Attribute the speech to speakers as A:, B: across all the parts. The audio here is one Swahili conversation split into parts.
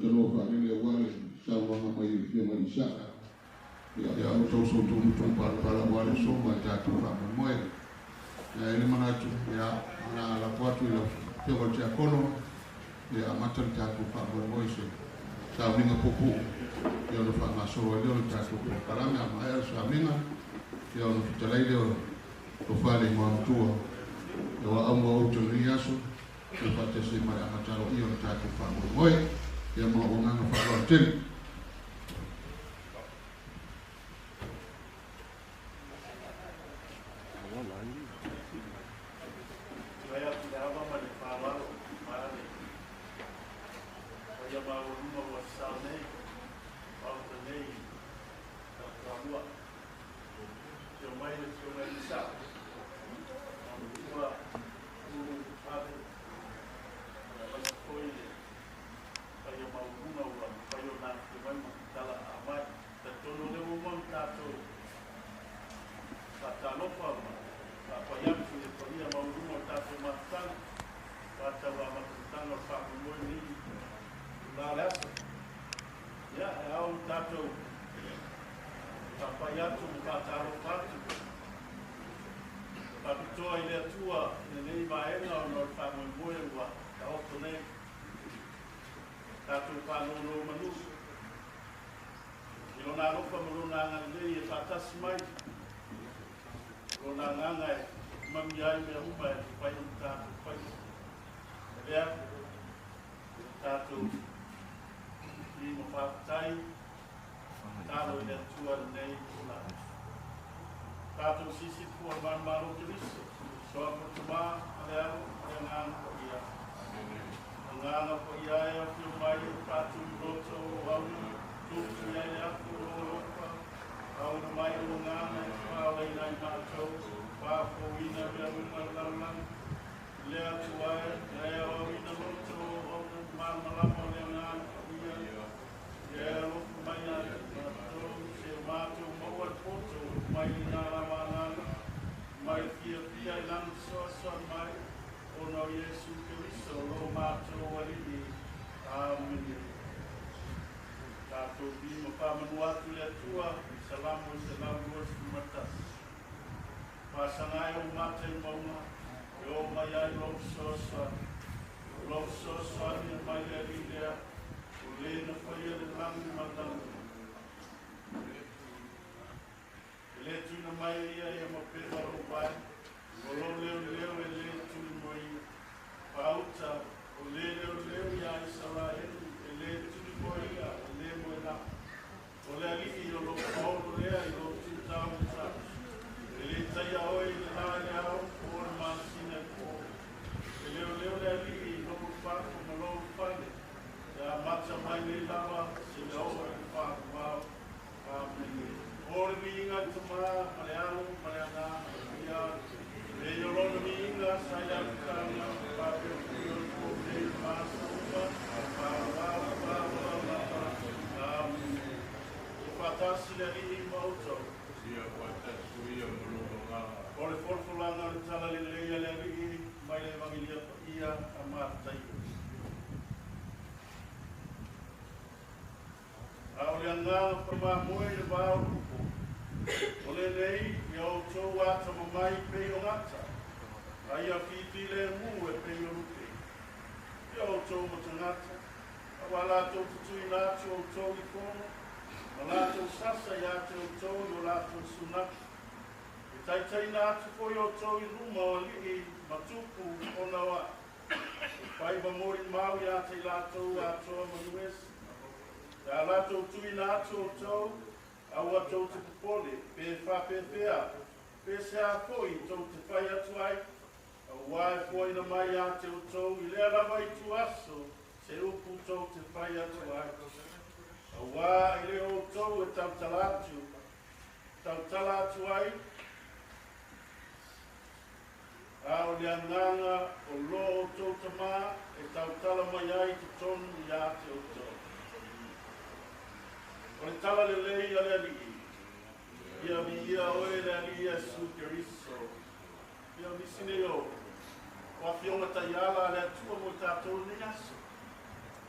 A: talo fa le wale sa wa mai fia mai sa ya o to so to para wale so ma ta to fa mo ele mana tu ya na la kwatu ile te o te kono ya mata ta to fa mo se sa vinga popo ya no fa na so le ta to para me ma ya sa vinga ya no fitala ile o fa le mo tu ya wa amo o to riaso e fate se mai amataro io no tato fa mo e mo ona no fa lo tel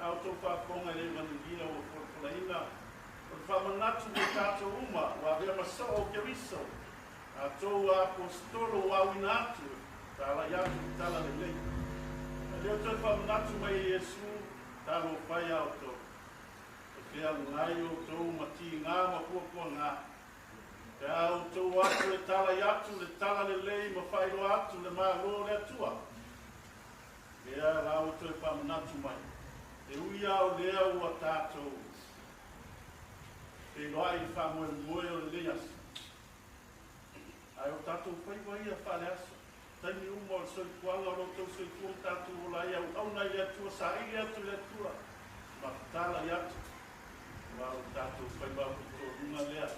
B: au tau whaponga le manilina o whakalaina. O whamanatu me tātou uma, wa rea masa o Keriso, a tau apostolo o awina atu, tāla iatu tala le lei. A leo tau whamanatu mai Iesu, tālo whai au tau. E te alungai o tau mati ngā makua ngā. Te au tau atu le tala iatu, le tala le lei, ma whairo atu, le maa lo le atua. Ea rau tau whamanatu mai. Te uia o lea ua tātou. Te loa I whamoe moe o le leas. Ai o tātou whaiwa ia whare aso. Taimi umo o soi kuanga o tau soi kuang tātou o lai au auna I atua, sa iri atu le atua. Ma tāla I atu. Wa o tātou whaiwa o tō runga lea.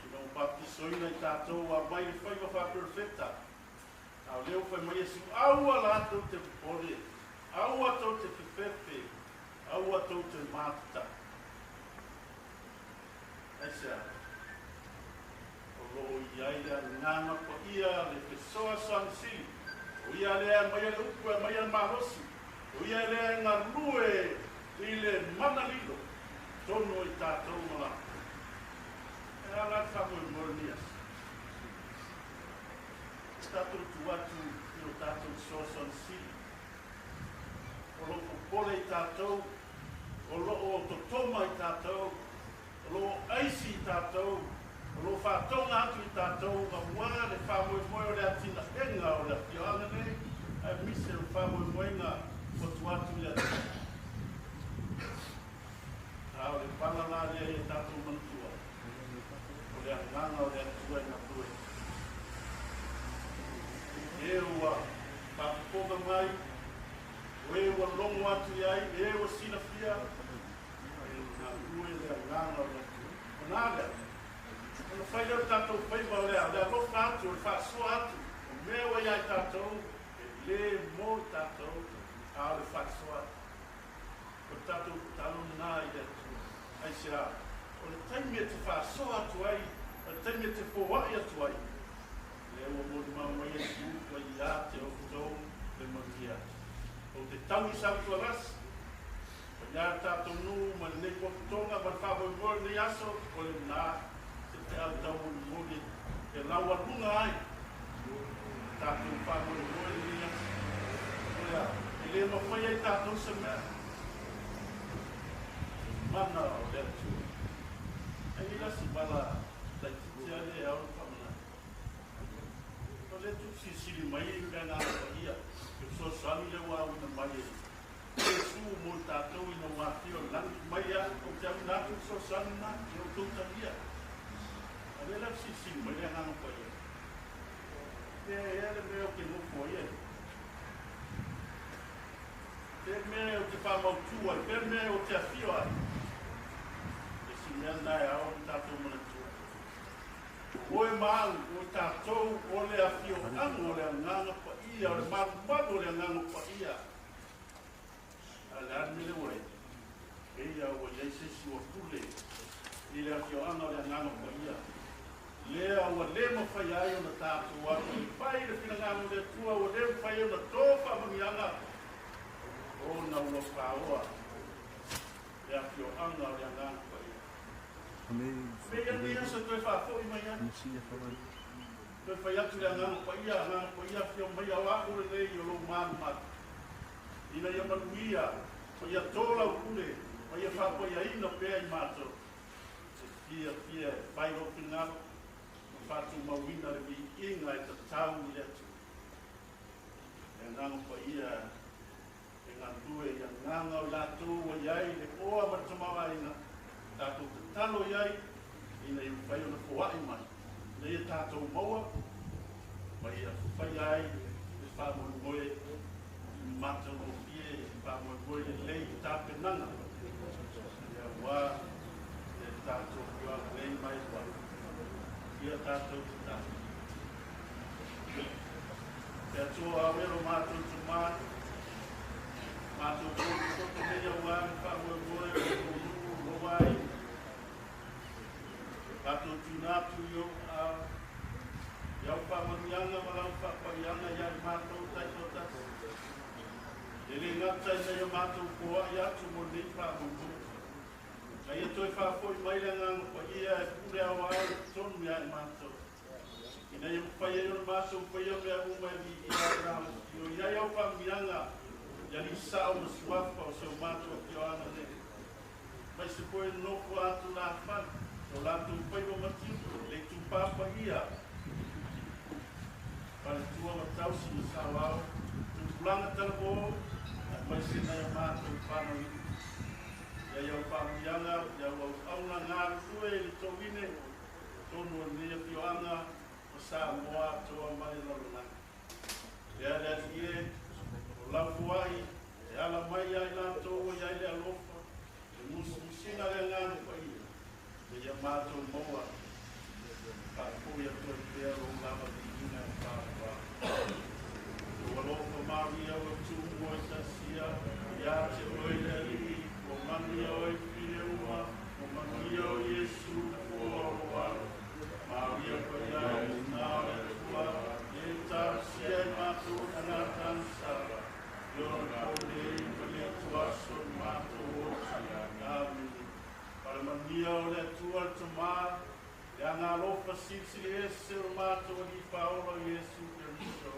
B: Ina o baptisoina I tātou a mai le whaiwa wha perfecta. Au leo whai mai esu aua lātou te pore. Aua tau te whiwhewe. Aua tau te mātuta. Aisa. O loo iai lea nganga pa ia le pesoa sansi. O ia lea mai le upu e mai le marosi. O ia lea ngā rue I le manalilo. Tono I tātou mala. E ala whamu I mornias. Tātou tuatu I o tātou soa sansi. O loo pole I tātou. O loo totoma I tātou. O loo aisi I tātou. O loo whātonga atu I tātou. Ma mua le whamoe moe o le atina enga o le atioanga ne. Ai mise o whamoe moe ngā o tuatu le atina. Tāo le pangala lea I tātou mantua. O le anganga o le atua I ngā tue. E ua whapoga mai. O e ua longo atu iai. E ua sinafia. Ue lea nganga o le atua. O nā lea. O whai leo tātou whaiva o lea. Lea lofa atu, o whaasua atu. O mea wa iai tātou. E le mō tātou. A le whaasua atu. O tātou talo nā I le atua. Ai sea. O le taimi e te whaasua atu ai. O le taimi e te whawai atu ai. Lea ua mō ni mau mai e si uwa I a te o kutou. Le mangia. O te tau I sautu arasi. Ia tātou nū, ma nei kokutonga, ma whāpoi mōre nei aso, o le nā, te au tau mōre, e laua runga ai. Tātou whāpoi mōre nei aso. Oia, e le mawhai ai tātou sa mea. Mana o le atu. E ni lasi bala, tai titia le au whamana. O le tu si sili mai I rea ngā ia. E so sami le wā una mai e. Yesu mo tātou I no wāti o langi mai a o te au nātu so sanna I o tōta ia. A le lau si mai le ngānga pa ia. E le mea o ke mōko ia. Te mea o te whamautu ai, te mea o te awhio ai. E si mea nai au tātou mana tua. O e māu o tātou o le awhio ango o le ngānga pa ia, o le māpado o le ngānga pa ia. Ala mele wai. Eia o iai se si o tule. I le aki o anga o le nganga pa ia. Lea o le mawhai ai o na tātou atu. I whai le whina nganga o le tua o le mawhai o na tōwha mangianga. O na ua whaoa. Le aki o anga o le nganga pa ia. Mea ni asa toi whafo I mai atu. Toi whai atu le nganga pa ia whio mai au ako le nei o lo mānu matu. Ina ia manuia, o ia tōla o kule, o ia whāpoi a ina pēa I mātou. Fia, whai roki ngā, o whātou mawina le vi inga e ta tau I letu. E nganga pa ia, e ngā tue, ia nganga o lātou o iai, le oa matamawa ina, tātou te talo iai, ina I whai o na whawai mai. Ina ia tātou maua, mai ia whai ai, e whāmoi moe, mata o fie whamoe moe le lei tāpe nanga. Ia wā, e tātou kua lei mai wā. Ia tātou te tātou. Te atua awero mātou tu mā. Mātou kua koto mea wā, whamoe moe o tōnu o wai. Tātou tūnātu I o Iau whamanianga, walau whapaianga, iau mātou taito tātou. Ele ngata ina ia mātou koa ia tu mo nei whāmungu. Ka ia toi whāpoi mai le nganga pa ia e pure awa au tonu ia e mātou. Ina ia mpaya ia mātou paya mea uma i ia rau. Io ia iau whamianga ia li sao ma suafa o seu mātou ki o ana ne. Mai se koe noko atu nā whan. O lātou paiwa matiu, le tu pāpa ia. Pare tua ma tausi ma sao au. Tu planga talabo, mai se na ia mātou whānau i. Ia iau whamianga, iau auna ngāru tue li tōwine. Tōnu a nea pioanga, o sā moa toa mai laruna. Ia lea tie, o laufuai, e ala mai ai lātou o iai le alofa. E musina le ngāru pa ia. Ia mātou moa, pāpui a toi pēr o lava di ina pāpā. O alofa maria o tūmo e tasia, ia te oile li, o mani o e pire ua, o mani o Iesu o aroa. Maria pa ia o nāo e tua, e tāsia e mātou ana tansara. Iona kone i pale tuaso mātou o tia, Amen. Mania o le tua te mā, e ngā lofa sisi e se o mātua ni whaola Iesu Keriso.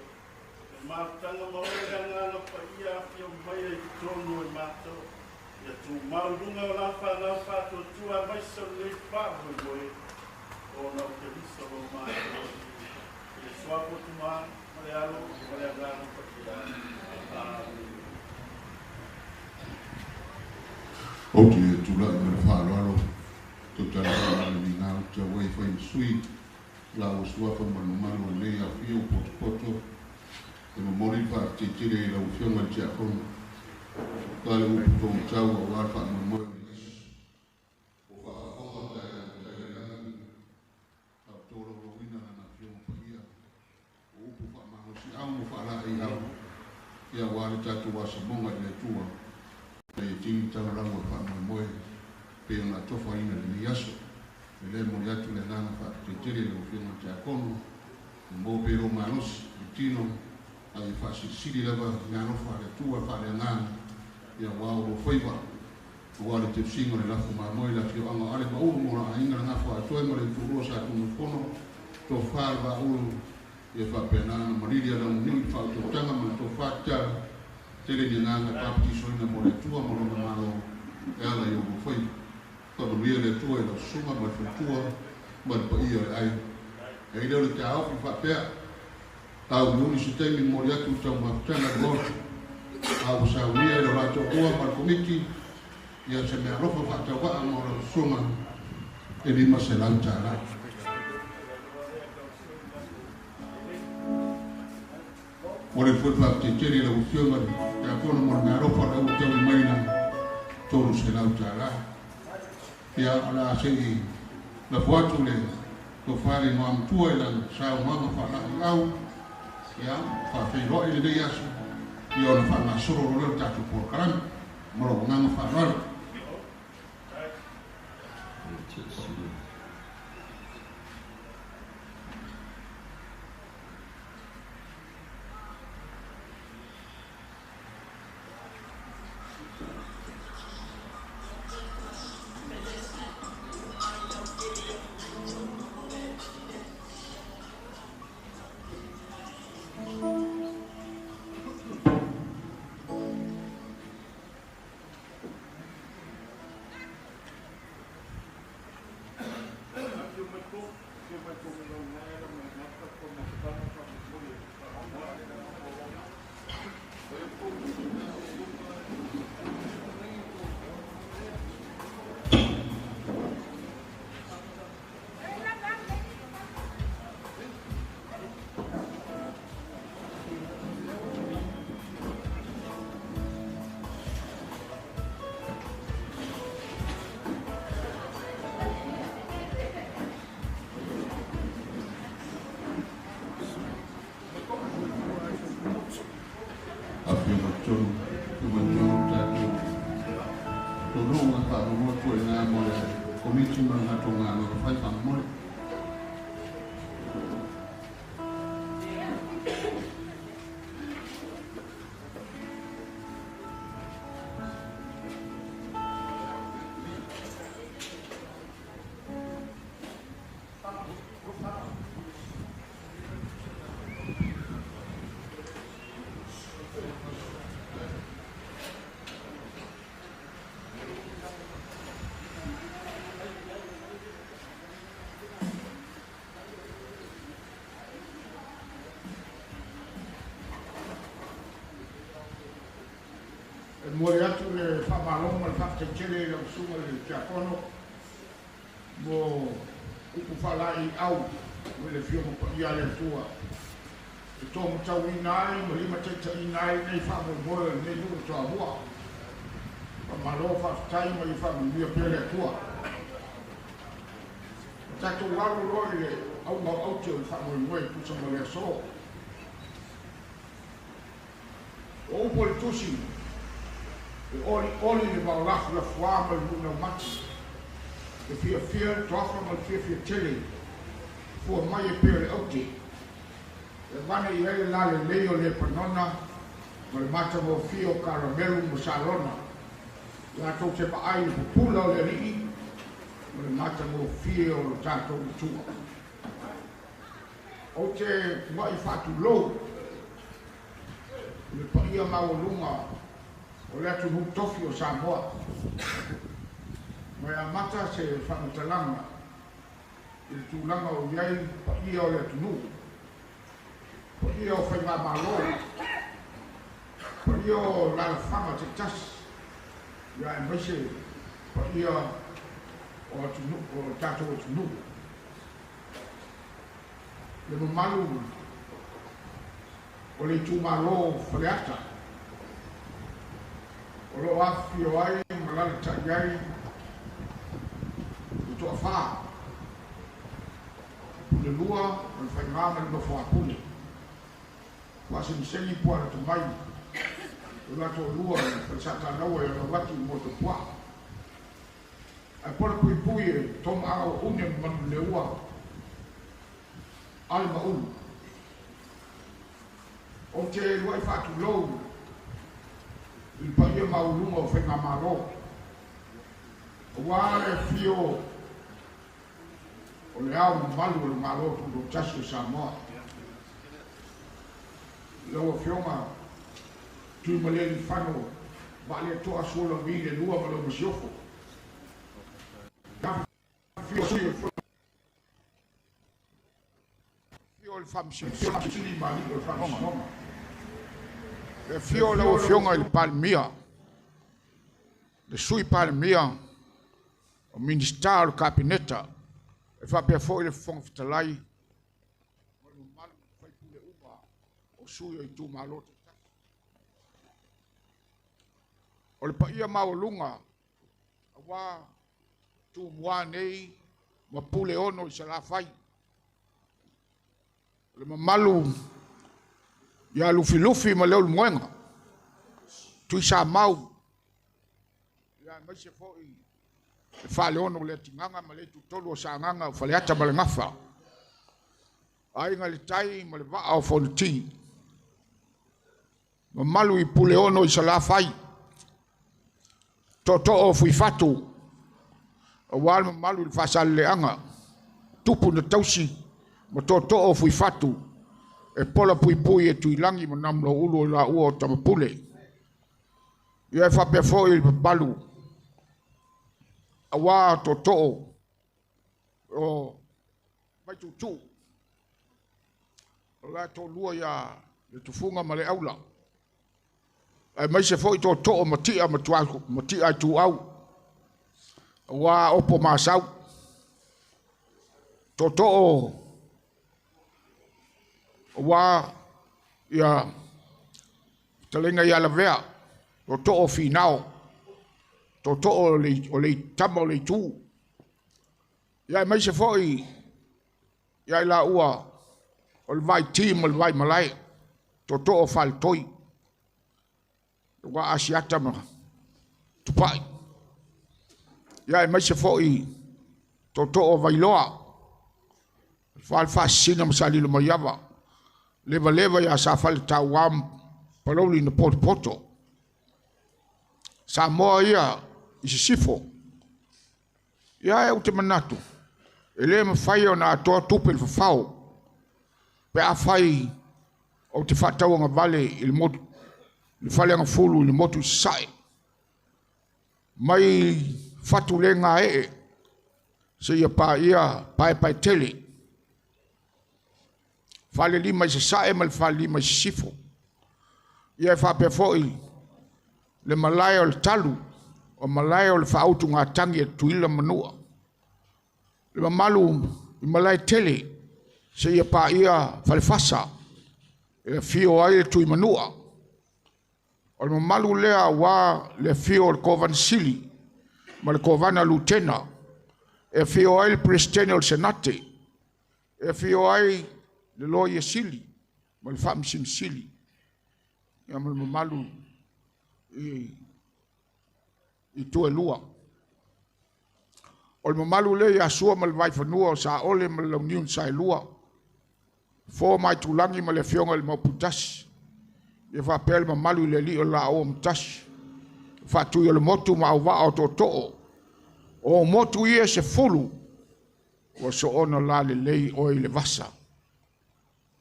B: E mātanga maore e ngā pa ia whio mai e tonu e mātua. E tu maurunga o lampa ngā whātua tua mai sa nei whāhoi moe. O nau Keriso o mātua. E swapo tu mā, mare alo, mare agano pa kia. Amen.
A: O te tula i mara whāroaro, tō tara whāroaro ni ngā uta wai whai sui, la o suafa manu manu a nei a whio poto poto, e ma mori wha te tire i lau whionga te a kona. Kāle upu tōng tau a wārwha ma moe o Yesu. O whaafonga tai a tai a ngani, a tōra o wina na whionga pa ia. O upu wha mahosi au mo wha i au, ia wāre tatu wasa monga i le tua. E tini tamarangwa whanau moe, pe o ngā tofa ina ni aso, e le mori atu le nana wha te tere le whiunga te akono, mō pero manos, e tino, a i whasi siri lewa, ngā nofa le tua whare ngāna, ia wāo o whaiwa, o wāre te singa le lafu mā moe, la whio anga are ma uru mora a inga ngā wha atoe mare tu rua sa tunu kono, to whare wa uru, ia wha penana mariri ala unili wha to tanga ma to whata, tere ni nganga tapti soina mo le tua mo na malo e ala yo mo foi ko no ria le tua e suma ma tua ma pa ia ai e le te au fa pe au no si te mi mo ya tu tau ma tana mo au sa ria le rato ua ma komiti ia se me rofa fa tau wa mo suma e ni ma se lantara Ore fuerza te tere la ufioma te akono mo na ropa la ufioma maina tonu se la utara ia ala sei la fuatu le to fare no amtua la sa mama fa la au ia fa fe ro ile de yasu io na fa na soro ro ta tu por karam mo ro ngama fa ro
C: mo le atu le whamalonga le whakatele le usunga le kia kono mo upu whalai au mo le whio mo ia le tua e tō mo tau inai mo lima teita inai nei whamoe nei nuru toa hua whamalo whakatai mo i whamoe pere tua tato waru roi le au mau au te o whamoe pusa mo le so o upo le tusi e oli le maulafu la fuama le luna mati e fia tofa ma fia tele fua mai e pere le auti e vane i hele la le leo le panona ma le mata mo fio caramelu mo salona la tau te paai le pupula o le rii ma le mata mo fio o tatou le tua o te mai fatu lou le paia maulunga o le atu tofi o Samoa mai a mata se whamatalanga i le tūlanga o iai paia o le atu nu paia o whainga malo paia o lala whanga te tas ia e maise paia o atu nu o tatou atu nu le mamalu o le tūmalo whaleata o lo afi o ai malala tai ai o toa wha le lua o le whaingama le mawha pule wasi niseni pua na tumai o lato o lua le whaisata naua e la watu mo te pua ai pora pui pui e tom aga o une manu le ua ale ma unu o te luai whatu lou il paia maulunga o whainga maro o wale fio o le au malu o le maro tu do tasu Samoa lau fionga tu maleli whano wale toa suola vile lua malo masiofo fio le famsi fio mali o famsi le fio le fionga il palmia le sui palmia o ministero capineta e fa per foi le fong fitalai o no mal fai pule uma o sui o tu malote o le paia maulunga wa tu mua nei ma pule ono i sala fai le mamalu ia lufi ma leo moenga tu sa mau ia mai se foi fa le ono le tinganga ma le tu tolo sa nganga fa le ata ma le ngafa ai nga le tai ma le va o fonti ma malu I pule ono I sala fai to o fui fatu o wal ma malu il fa sal le anga tupu na tausi ma to o fui fatu e pola pui e tuilangi mo namlo ulo la ua o tamapule. Ia e whape foi il balu. A wā to o mai tu. O la to lua ia le tufunga ma le aula. E mai se foi to o matia matia tu au. A wā opo masau. To wa ia talenga ia la vea to o finao to o le tamo le tu ia mai se foi ia la ua o le vai team o le vai malai to o faltoi wa asiata ma tupai ia mai se foi to o vailoa fal fascina msali le mayava leva ya safal tawam paloli na poto Samoa ia isifo ia e ute manatu ele me fai ona to tupel fao pe a fai o te fatau nga vale il motu il fale nga fulu il motu sai mai fatu le nga se ia pa tele fale lima se sae mal fale lima sifo ia fa pe foi le malaya o le talu, o malaya o le whaautu ngā tangi e tuila manua. Le mamalu I malai tele, se ia pa ia falefasa, e fio ai le tui manua. O le mamalu lea wa le fio le kovan sili, ma le kovana lutena, e fio ai le prestene o le senate, e fio ai le loia sili, ma le whamsim sili. Ia ma le mamalu I tue lua. O le mamalu le ia sua ma le waifanua o sa ole ma le launiun sa lua. Fo mai tulangi ma le fionga le mauputasi. Ia whapea le mamalu le li o la o mtasi. Whatui o le motu ma au waa o to to'o. O motu ia se fulu. O so ona la le lei o I le vasa.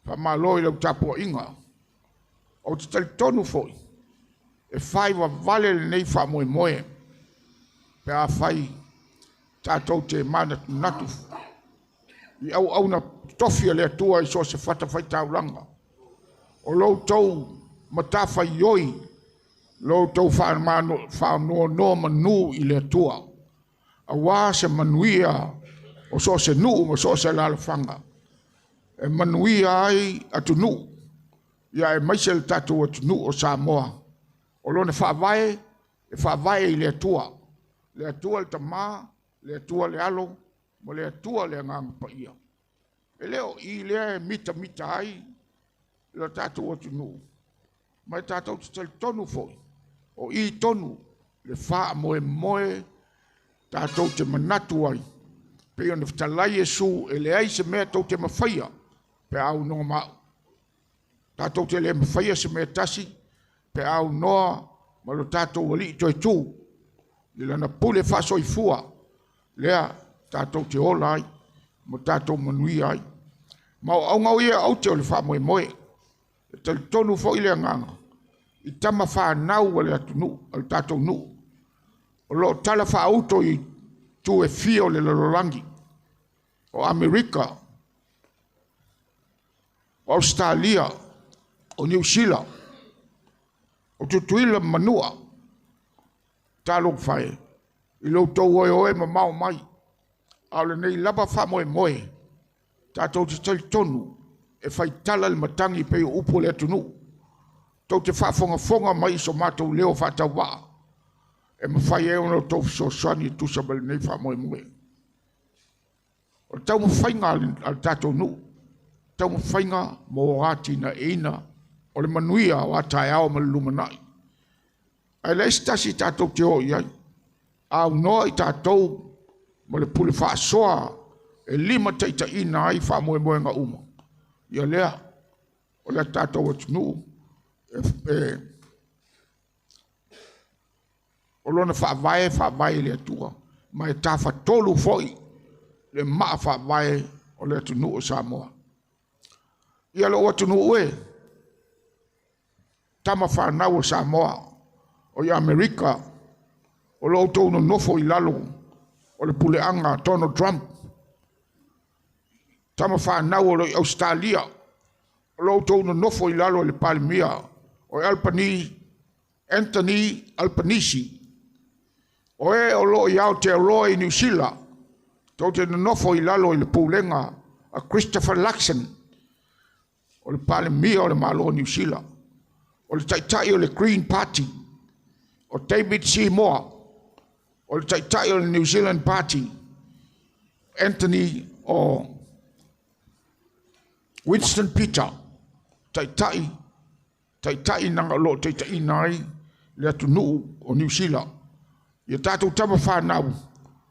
C: Whamalo I lau tapo inga. O te tali tonu foi. E whai wa vale le nei wha moe moe. Pe a whai tātou te mana natu. I au na tofia le atua I so se whata whai tauranga. O lou tau matafa ioi. Lou tau whanua no manu I le atua. A wā se manuia o so se nuu ma so se lalawhanga. E manuia ai atu nuu. Ia e maise le tātou atu nuu o Samoa. O lone whaavae, e whaavae I le atua. Le atua le tamaa, le atua le alo, mo le atua le ngang pa ia. E leo I le mita ai, le tātou atu nuu. Mai tātou te tali tonu foi. O I tonu, le wha moe, tātou te manatu ai. Pe ona whatalai Jesu, e le ai se mea tau te mawhaia, pe au noa mau. Tātou te le mawhaia se mea tasi, pe au noa, ma lo tātou wali I toi tū. I lana pule whaso I fua. Lea, tātou te ola ai, mo tātou manui ai. Mau au ngau ia au te o le wha moe moe. E tali tonu fo I le nganga. I tama wha nau le atu nu, al tātou nu. O lo tala wha auto I tu e fio le lolorangi. O Amerika. O Australia. O New Zealand. O tutuila manua. Talong whae. I lo tau oe ma mau mai. Au le nei laba wha moe moe. Tātou te tali tonu. E whai tala le matangi pe o upo le atu nu. Tau te wha mai so mātou leo wha waa. E ma whai e ono tau so soani tu sa bale nei wha moe moe. O tau ma whainga al tātou nu. Tau ma whainga mo ati na eina. O le manuia o atai ao ma lumanai. Ai le stasi tātou te o iai. Au noa I tātou ma le pule wha soa. E lima teita ina ai wha moe moe nga uma. Ia lea. O le tātou atu nu. O lona whaavae le atua. Mai tā whatolu foi. Le maa whaavae o le atu nu o Samoa. Ia lo atu nu ue. Tama whanau o Samoa. O I Amerika. O lo tau no nofo I lalo. O le puleanga Donald Trump. Tama whanau o le Australia. O lo tau no nofo I lalo le Palimia. O Anthony Albanese. O o lo I Aotearoa I New Zealand. Tau te nofo I lalo I le pulenga a Christopher Luxon. O le Palimia o le malo New Zealand. O le taitai o le Green Party. O David Seymour. O le taitai o le New Zealand Party. Anthony o Winston Peter. Taitai nanga lo taitai nai le atu nuu o New Zealand. Ia tātou tama whanau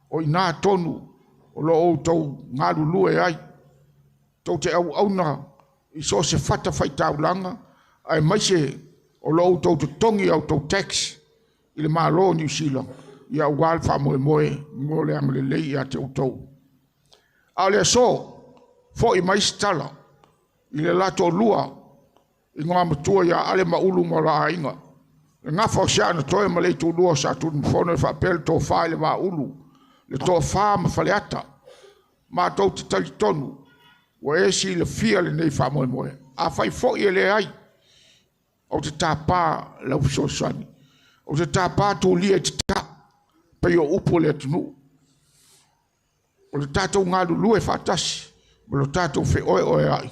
C: o I nā tonu o lo o tau ngaru lue ai. Tau te au na I so se whata whai taulanga. Ai maise o lo o tau te tongi au tau tax I le malo New Zealand. Ia wal wha moe mo le ang le lei a te utau. Au le so, fo I maise tala. I le lato lua. I ngā matua ia ale maulu ma la inga. Le ngafa o siana toe ma le tu lua sa tu mfono e whapele tō whae le maulu. Le tō wha ma whaleata. Ma tau te tali tonu. Wa esi le fia le nei wha moe moe. A whai fo I le ai. O te tāpā lau so sani. o te tāpātou lia te tā, pai o upo le tunu. O le tātou ngā lulu e whātasi, ma lo tātou whi oe ai,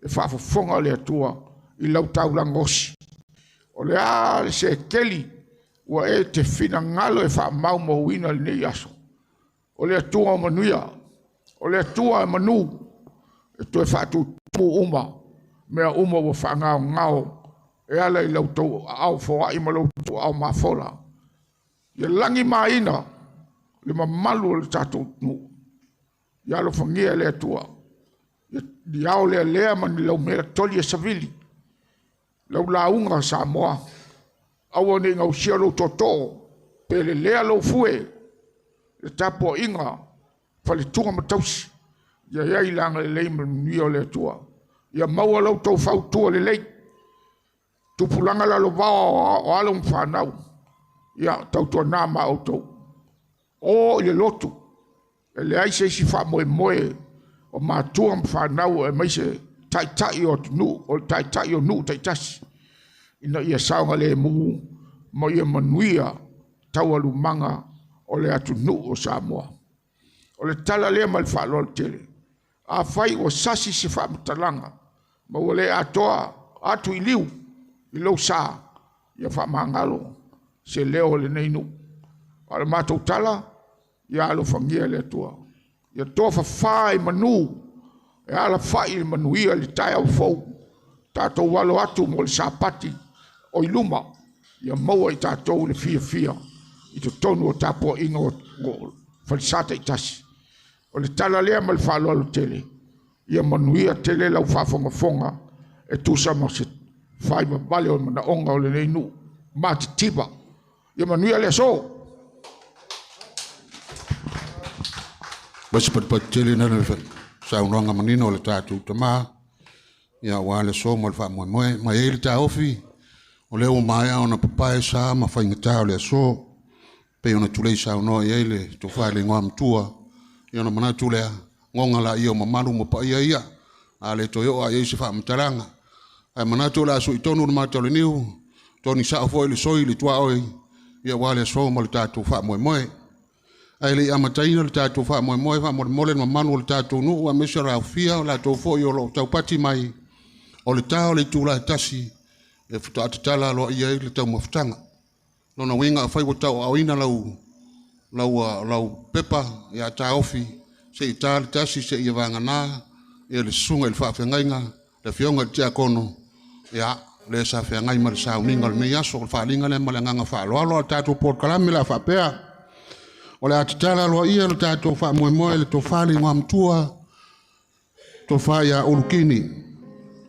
C: e whaafafonga le atua i lau tau langosi. O le le se keli, ua e te whina ngalo e whaamau mo wina le nei aso. O le atua o manuia, o le atua e manu, e tu e whātou tumu uma, mea uma wa whaangao ngao, e ala i lau tau au fōa i ma lau tau au mafola. Ia langi maina, le mamalu o le tātou tunu. Ia lo whangia le atua. Ia au lea mani lau mea toli e savili. Lau launga sa moa. Awa ni ngau sia lo toto. Pele lea lo fue. Le tapo inga. Fale tunga matausi. Ia ia ilanga le lei mani o le atua. Ia maua lau tau fau tua le lei. Tupulanga la lo vao o alo mwhanau. Ia tau tua nā ma au tau. O ile lotu. E le aise isi wha moe moe. O mātua mwhanau e maise tai o tunu. O tai o nu tai tasi. Ina ia saunga le mungu. Mo ia manuia tau alu manga o le atu nu o Samoa. O le tala lea mal wha tele. A whai o sasi se wha mtalanga. Ma o le atoa atu i liu. I lau sa. Ia wha mangalo. Se leo le neinu. Ala mātou tala, ia alo whangia le atua. Ia toa whawhai manu, e ala whai le manuia le tai au fau. Tātou walo atu mo le sāpati o i luma. Ia maua i tātou le fia. I to tonu o tāpua inga o whalisata i tasi. O le tala lea ma le whalo alo tele. Ia manuia tele lau whafonga. E tusa ma se whai ma bale o mana onga o le neinu. Mati tiba. Ia manuia le so.
A: Basi pat tele na le saunanga manino o le tātou tamā. Ia wale so mo le wha moe. Ma e le tā ofi. O leo mai ona papai sa ma whaingata o le so. Pe ona tulei sauno i ele to whae le ngoa mtua. I ona manatu lea ngonga la ia o mamaru mo pa ia. A le toyo a se wha mtaranga. Ai manatu la so i tonu na matau le niu. Toni sa ofo le soi le tua oi. Ia wale so mo le tātou wha moe. Ai le amataina le tātou wha moe wha mole na manu le tātou nu. Ua mesa rau fia o la tau fo i o lo tau pati mai. O le tau le tūla tasi. E futa atatala lo ia le tau mafutanga. Lona winga fai wo tau awina lau pepa ia ta ofi se i tā le tasi se ia vangana ia le sunga i le whaafengainga le fionga le tia kono ia le sa whaengai ma le sauninga le nei aso le whaalinga le ma le nganga whaaloalo a tātou Port Kalami la whaapea o le atatala lo ia le tātou whaamoemoe le to whaali ngā mtua to whaia ulukini.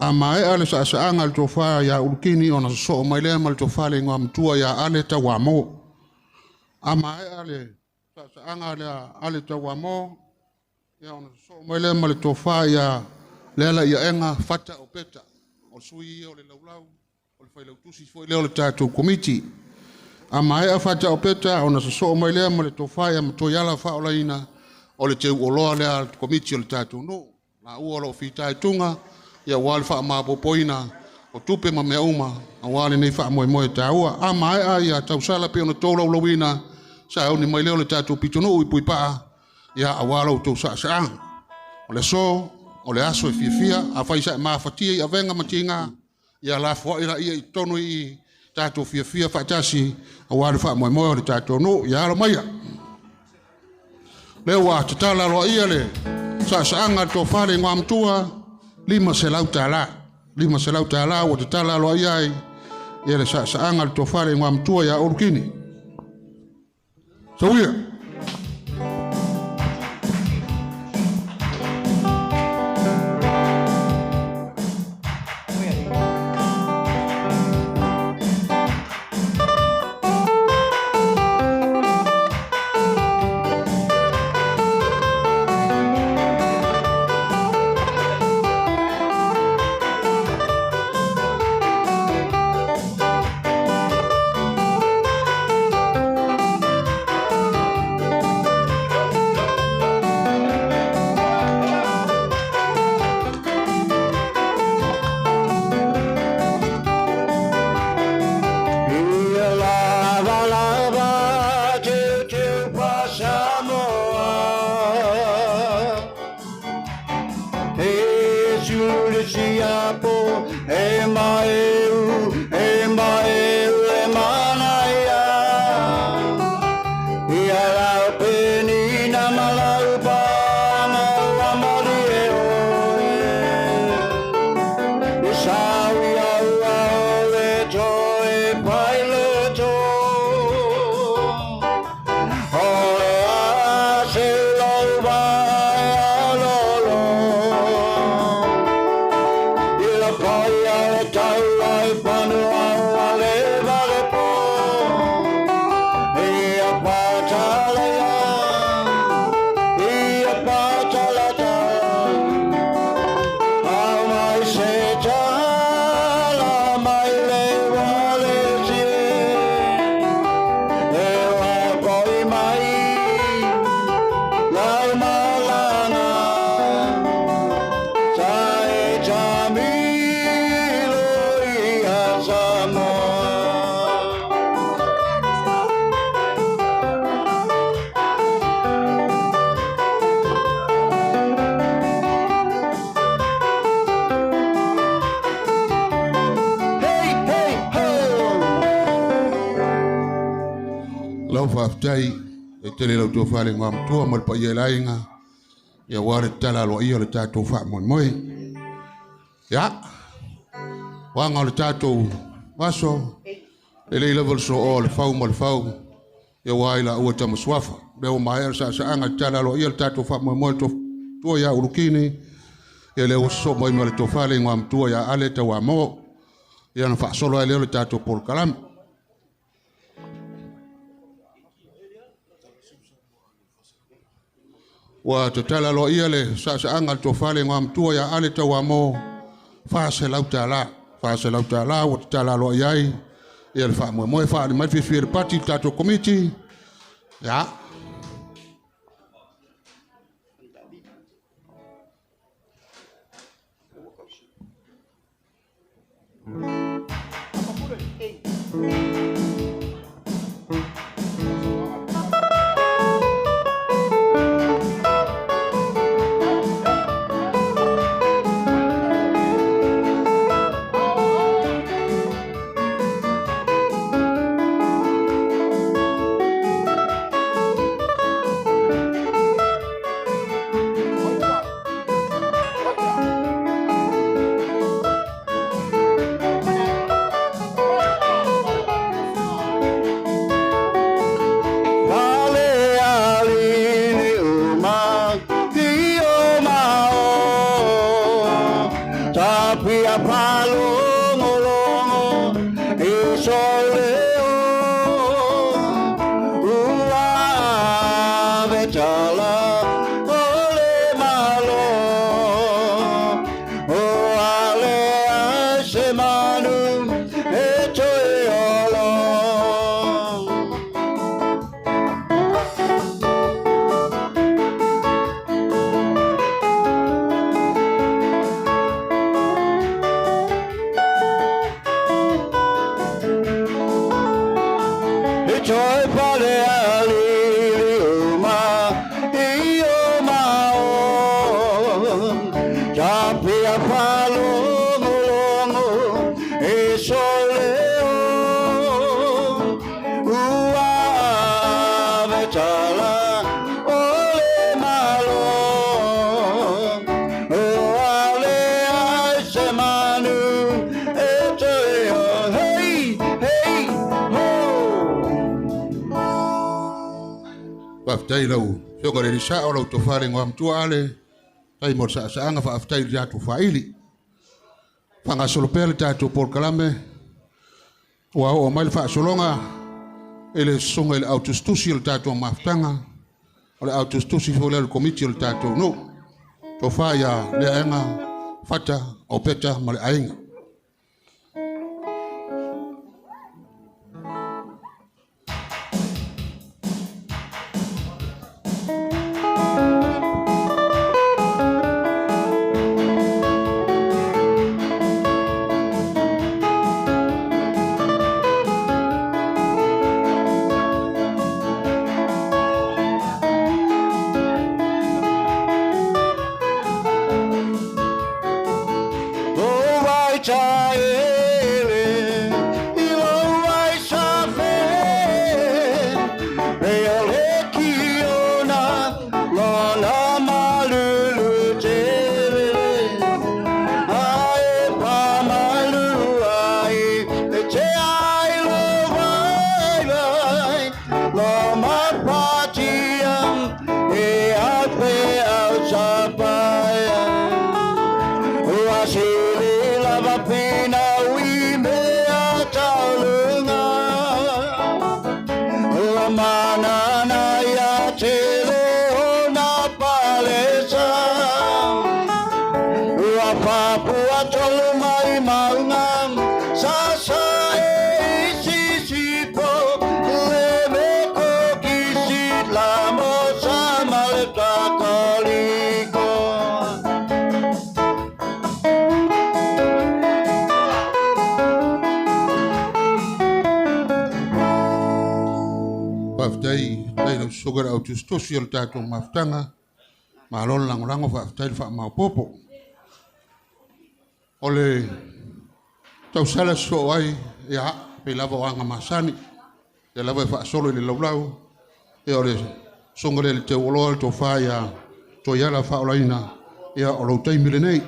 A: A mai ale sa anga le tofa ya ulkini ona so mai le mal tofa le ngam tua ya ale ta wamo. A mai ale sa anga le ale ta wamo ya ona so mai le mal tofa ya lela ya enga fata o peta o sui o le laulau o le fai tusi foi le tatu komiti. A mai a fata o peta ona so mai le mal tofa ya mto yala fa o laina o le teu o lo le komiti o le tatu no la u o lo fita tunga. Ia wale wha maa popoina o tupe ma mea uma a wale nei wha moe tāua a mai a ia tau sala pe ona tōlau lawina sa au ni mai leo le tātou pitonu ui pui paa ia a wale o tau sa ang o le so o le aso e fia a whai sa maa whatia i a venga matinga ia la fwa ira ia i tonu i tātou fia whaitasi a wale wha moe o le tātou no ia alo maia leo wa tatala loa ia le sa anga to whare ngā mtua lima se lau tala o te tala loa iai ia le sa anga le tofare ngā mtua ia orukini. So ia. Faftai e tele lau tō whare ngā mtua mo le pa ia lainga ia ware tala aloa ia le tātou wha moi moi ia wanga o le tātou waso e lei level so o le whau mo le whau ia waila ua tamaswafa leo maher sa anga tala aloa ia le tātou wha moi moi tua ia urukini ia leo so moi mo le tō whare ngā mtua ia ale ta wa mo ia na wha solo e leo le tātou pol kalam wa te tala lo ia le sa anga to fale ngam tua ya ale tawa mo fa se lauta la wa te tala lo ia ia le fa mo fa ni mai fi party tato committee ya Whaftai lau, whioko re risa o lau to whare ngā mtua ale, tai mor sa anga whaftai ria tu whaili. Whanga solopele tātou por kalame, wa o mai le whaasolonga, ele songa ele autostusi le tātou maftanga, o le autostusi fo le komiti le tātou no, to whaia le ainga, fata, o peta, ma le ainga.
D: mapina wime atalunga Ramana na ya tele na palesa Wapapu atolu mai maungang Sasa isisipo Lemeko kisit lamo sama leta kaliko
A: Whaftai, tai lau sogara au tustosi o tātou maftanga, ma alon langolango whaftai wha maupopo. Ole tau sala so ai, ia pe lava o anga masani, e lava wha solo i le laulau, e ole songare le te oloa to whaia, to iala wha olaina, ia o lau taimile nei.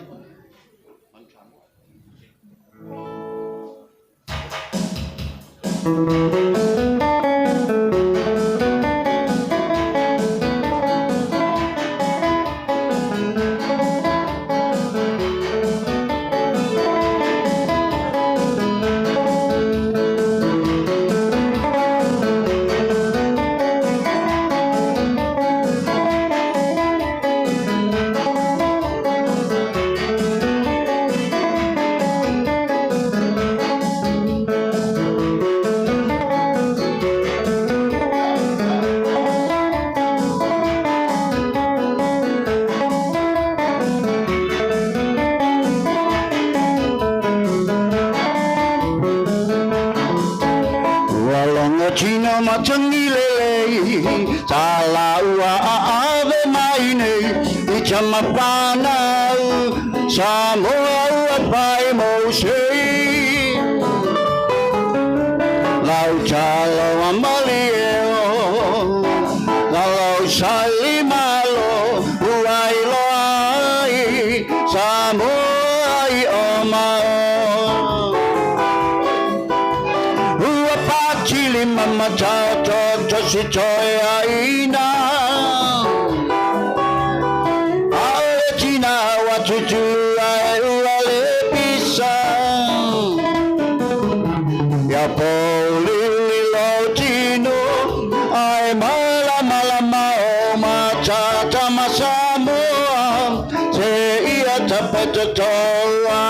D: Chino macangile sala ua ave maine ichamapana samoa ua pai mose lau chalo amalieo lau salimalo uailo ai samoa i omao Chili mama tato tosi toy aina Aletina watutu ai uale pisa Ya poli lotino ai mala mala mao matata masamoa Se ia tapeta toa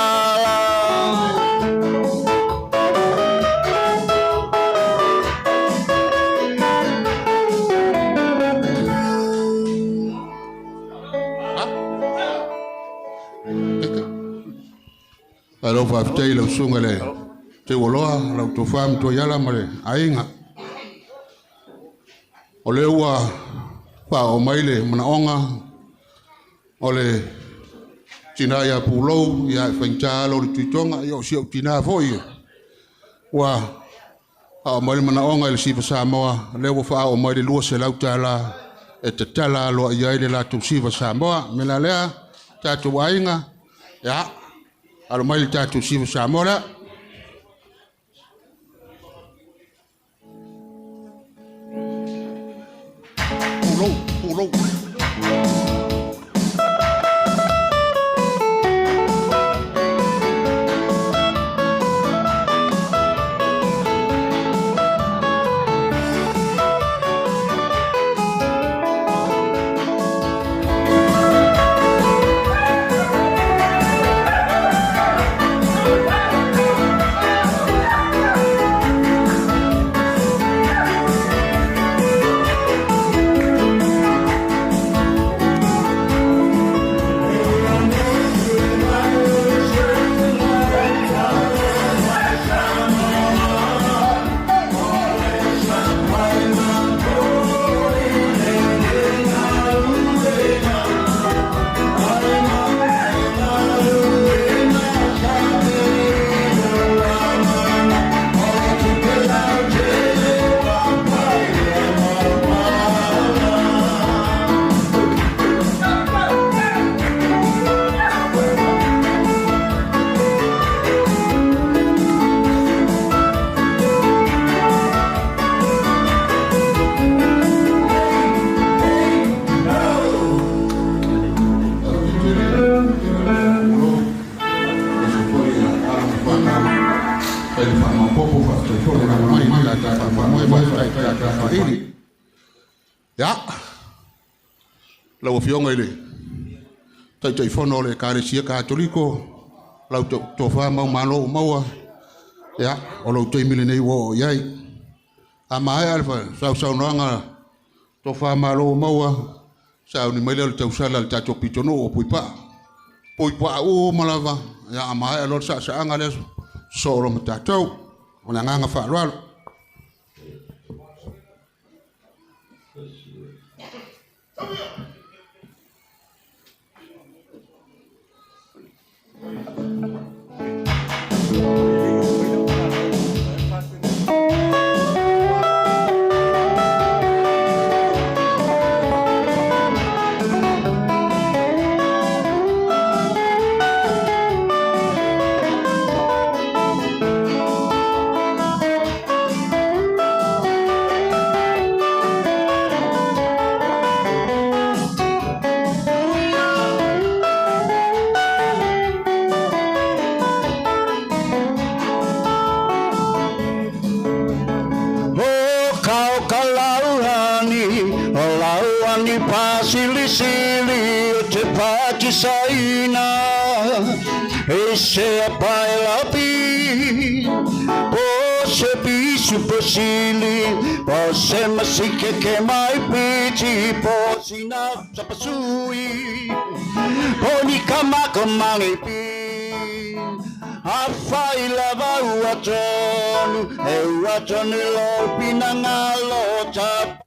A: Alo whaftai lau sunga le te woloa lau to wham to yala mare ainga. O le ua wha o maile mana onga o le tina ia pulou ia whainta alo le tuitonga ia o siau tina foi. Ua o maile mana onga le sifa Samoa le ua wha o maile lua se lau tala e te tala alo ia ile la tu sifa Samoa me la lea tatu ainga ia Alo mai tātou siwa Samoa. Pulou. Pai fa ma popo fa te fo na mai ta ta fa mai ta fa ini. Ya. Lau fionga ile. Tai tai fono le Ekalesia Katoliko. Lau to fa mau malo maua. Ya, o lau tei mili nei wo iai. A mai alfa sau noanga to fa malo maua. Sau ni mai le tau sala le tato pitono o puipa. Puipa o malava. Ya a mai alo sa anga le so ro matatou. Ona nganga fa roal.
D: Saina ese apailapi pose bisu posili pose masike ke mai piti posina sapasui poni kama kamani pi afai lava uatonu uatonu lo pinangalo tap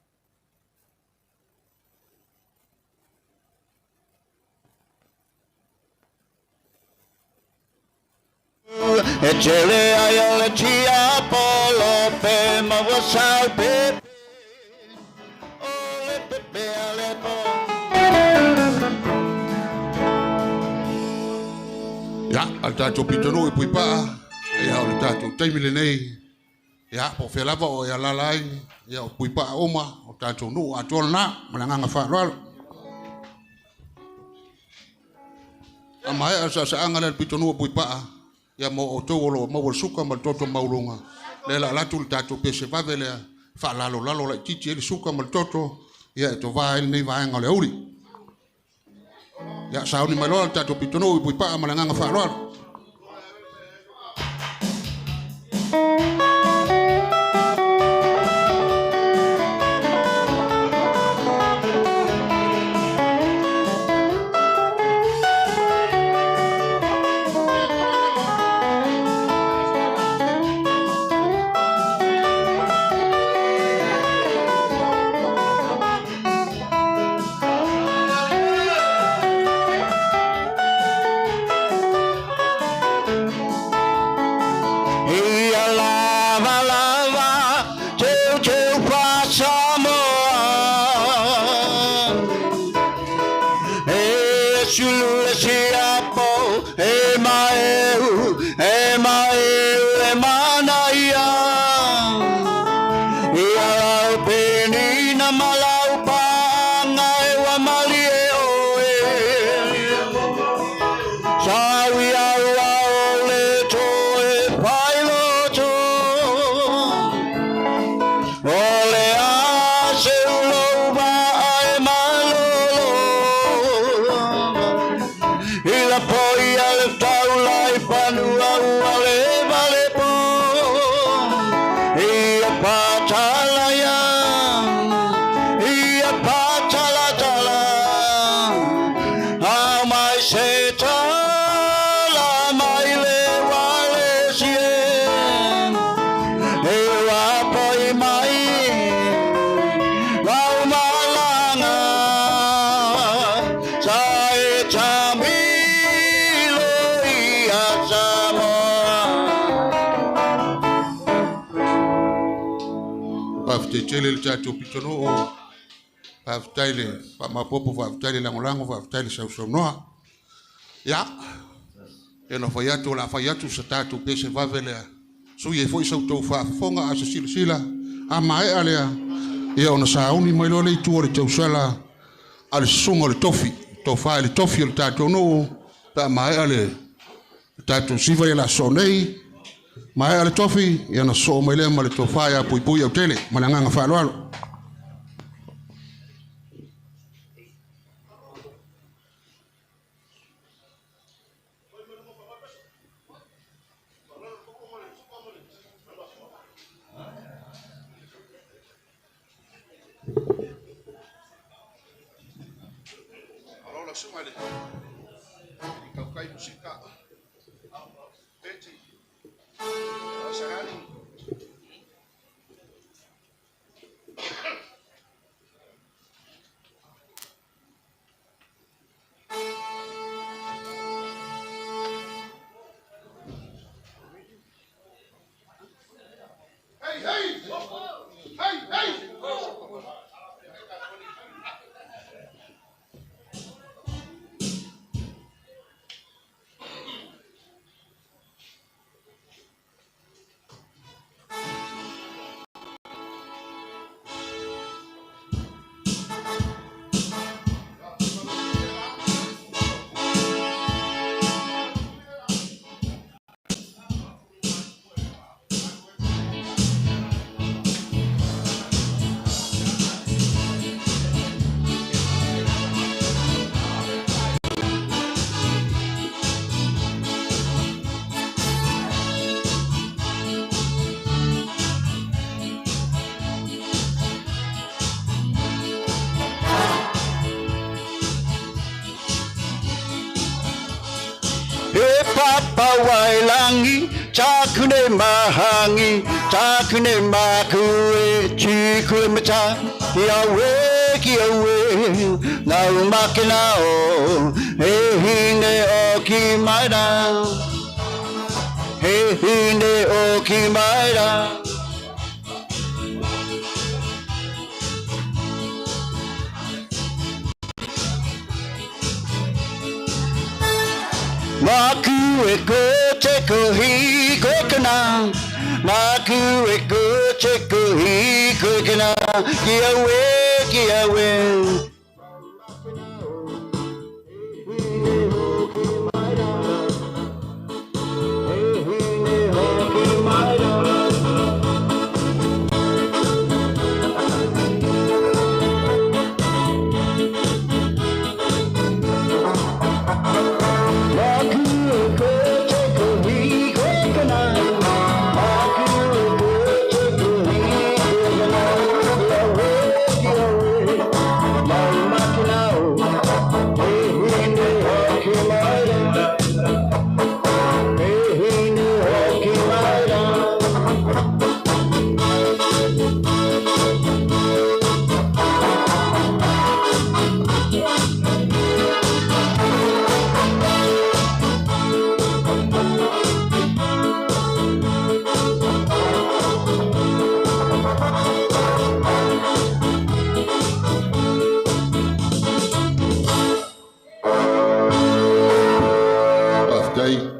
D: Echele ayale chia polo pe ma wasal pe ole pe ale po
A: Ya, al tato pitono e pui pa. Ya al tato taimile nei. Ya, po fe lava o ya lalai. Ya pui pa oma o tato no atolna malanga fa roal. Amai asa anga le pitono pui pa. Ya mo o tolo mo suka mal toto maulunga le la latul tato pese vavele fa lalo la titi le suka mal toto ya to vai nei vai ngale uri ya sauni malo tato pitono pui pa malanga fa roal Chele le tato pitono o paftaile pa mapopo paftaile langolango paftaile sau noa ya eno fayatu la fayatu sa tato pese vavele su ye foi sau to fa fonga asa sila ama alea ya ona sauni mai lo le tu le tau sala al sungo le tofi to fa le tofi le tato no ta mai ale tato siva la sonei Mai ale tofi ia na so mai le ma le tofa ia pui au tele malanga fa alo. Alola sumale. Kau kai musika. Beti. Sahari. Hey, hey! Hey, hey!
D: Papa wailangi chakune mahangi chakune makue chikue macha yawe kiawe na umakina o hinde okimaida hinde okimaida Maku eko teko hi kokana Maku eko teko hi kokana Kiawe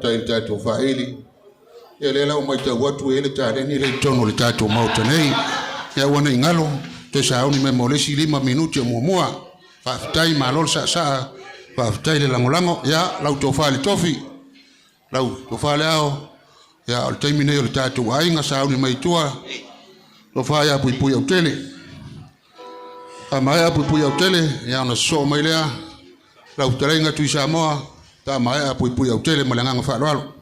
A: Tai tatu faili ele la umaita watu ele tale ni le tono le tatu mauta nei ya wana ingalo te sauni me molesi 5 minuti muamua fa tai malol sa fa tai le langolango ya lau tofali tofi lau tofali ao ya al tai mine le tatu ainga sauni mai tua tofaya pui hotel amaya pui hotel ya na so mai le lau tarenga tu Samoa ta mai pui hotel malanga fa lo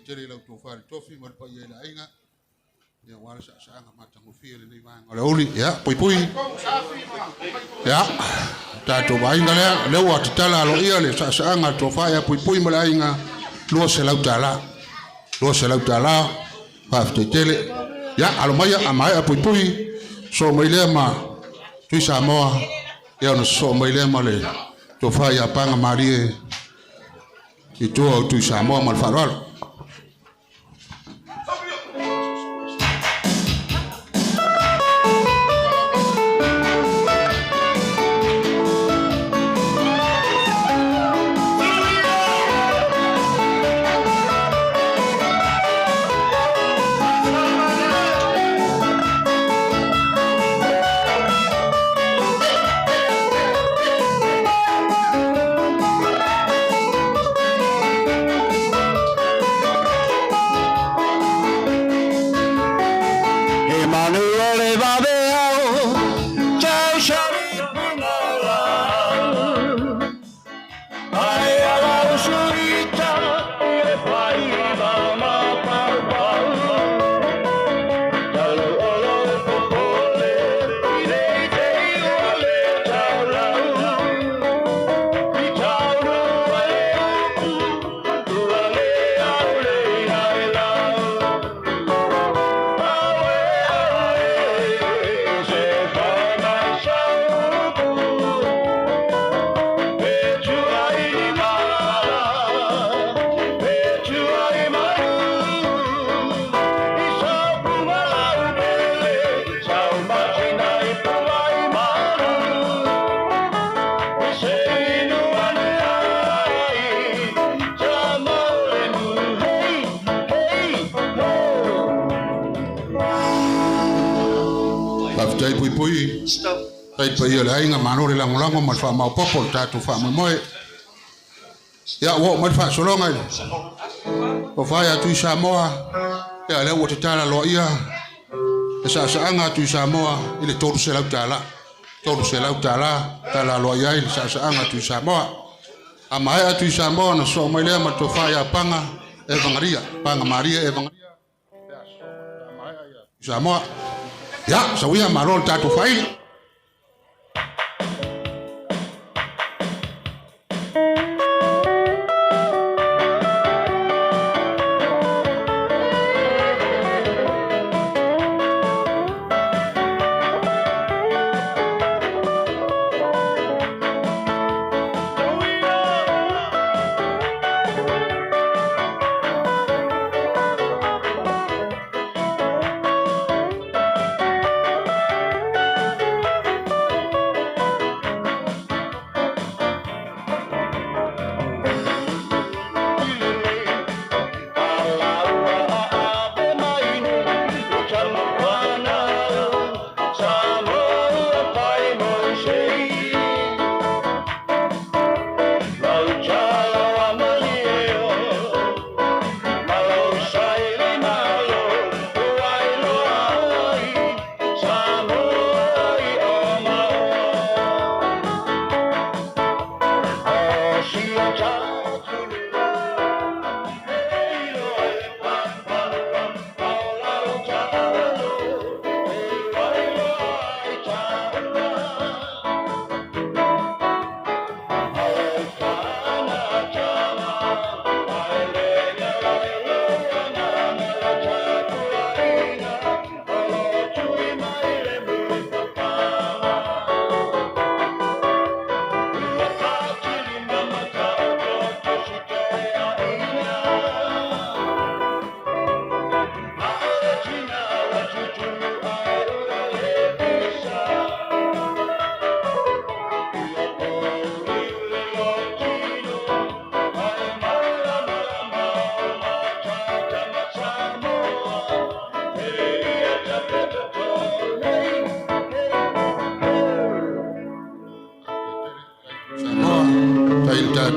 A: tele lau tofari tofi mo pa ia la inga ya wala sa anga mata mo fie le mai ngala uli ya pui ya tato ba inga le wa tala lo ia le sa anga tofa ya pui mo la inga lo se lau tala pa tele ya alo mai amai pui so mai le ma tu sa mo ya no so mai le ma le tofa ya panga marie itu tu sa mo mal farol tai pa ia lai nga mano le langolango ma fa mau popo tatu fa mo moe ya wo ma fa solonga o fa ya tu Samoa ya le wo tala lo ia sa anga tu Samoa ile toru se lau tala tala lo ia ile sa anga tu Samoa ama ya tu Samoa na so mai le ma to fa ya panga evangelia panga Maria evangelia Samoa ya sawia mano tatu fa ile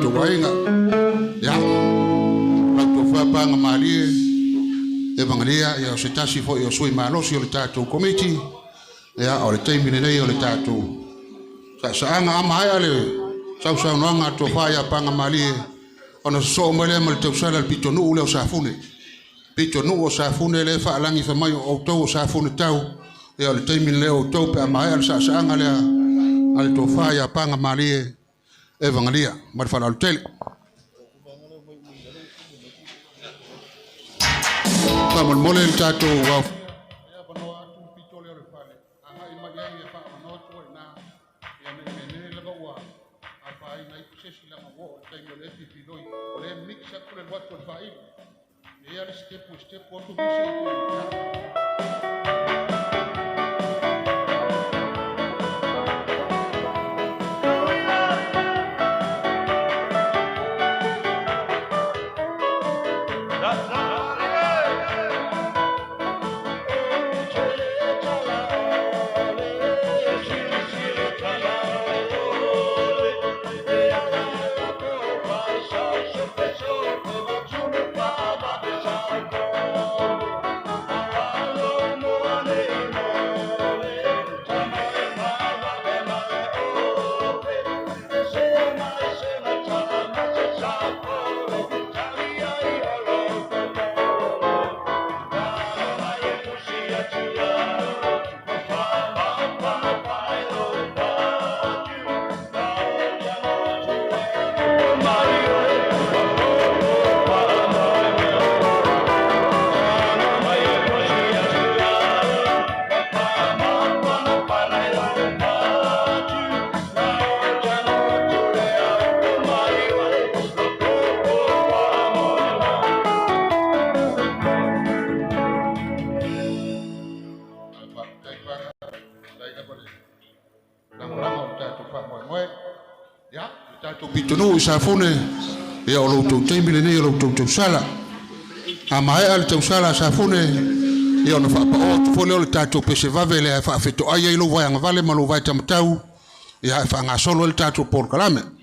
A: tuwainga ya to fa panga malie evangelia ya setasi fo yo sui malosi o tatu komiti ya o le taimi nei o le tatu sa anga ama ya le sa no nga to fa ya panga malie ona so mele mal te usala el pitonu le o safune pito no o sa fune le fa langi fa mai o to sa fune tau e o le taimi le o to pe mai al sa anga le al to fa ya panga malie evangelia mar fa al tel vamos mole el tato wa pitonu sa fune e o lo to tembi le ne o lo to sala a mai al to sala sa fune e ona fa o fo le tato pe se va vele fa feto ai lo vai nga vale ma lo vai tamtau e fa nga solo il tato por calame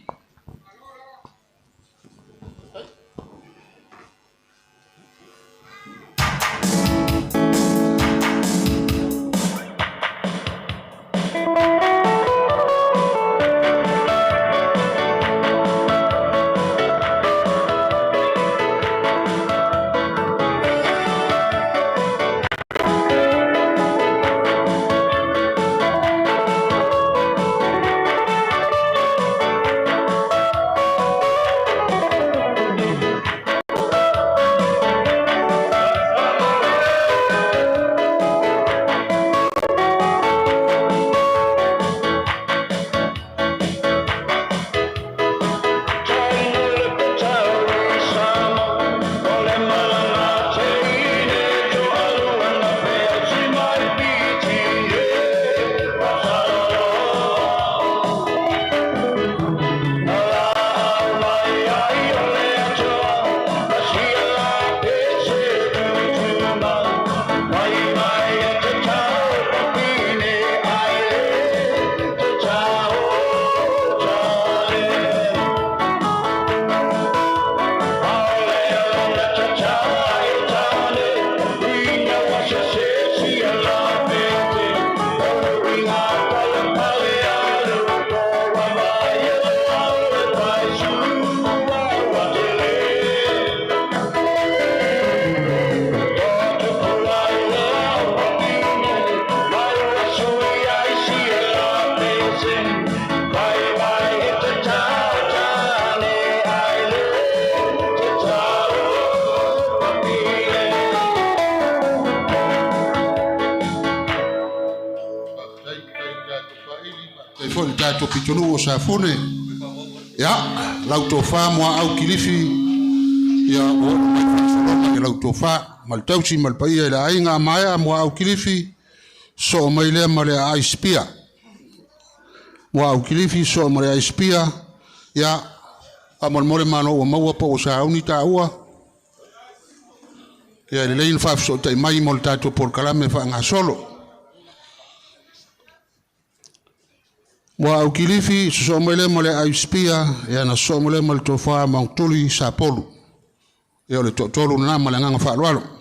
A: to pitonu o sa fune ya lauto fa mo au kilifi ya o mai lauto fa mal tausi mal paia la inga mai mo au kilifi so mai le male a spia mo au kilifi so male a spia ya amol mole mano o maua po sa unita ua ya le lein fa so tai mai mol tato por calame fa nga solo mo au kilifi so mele mole a spia ya na so mele mal to fa mangtuli sa polu ya le to tolu na mala nga fa lwalo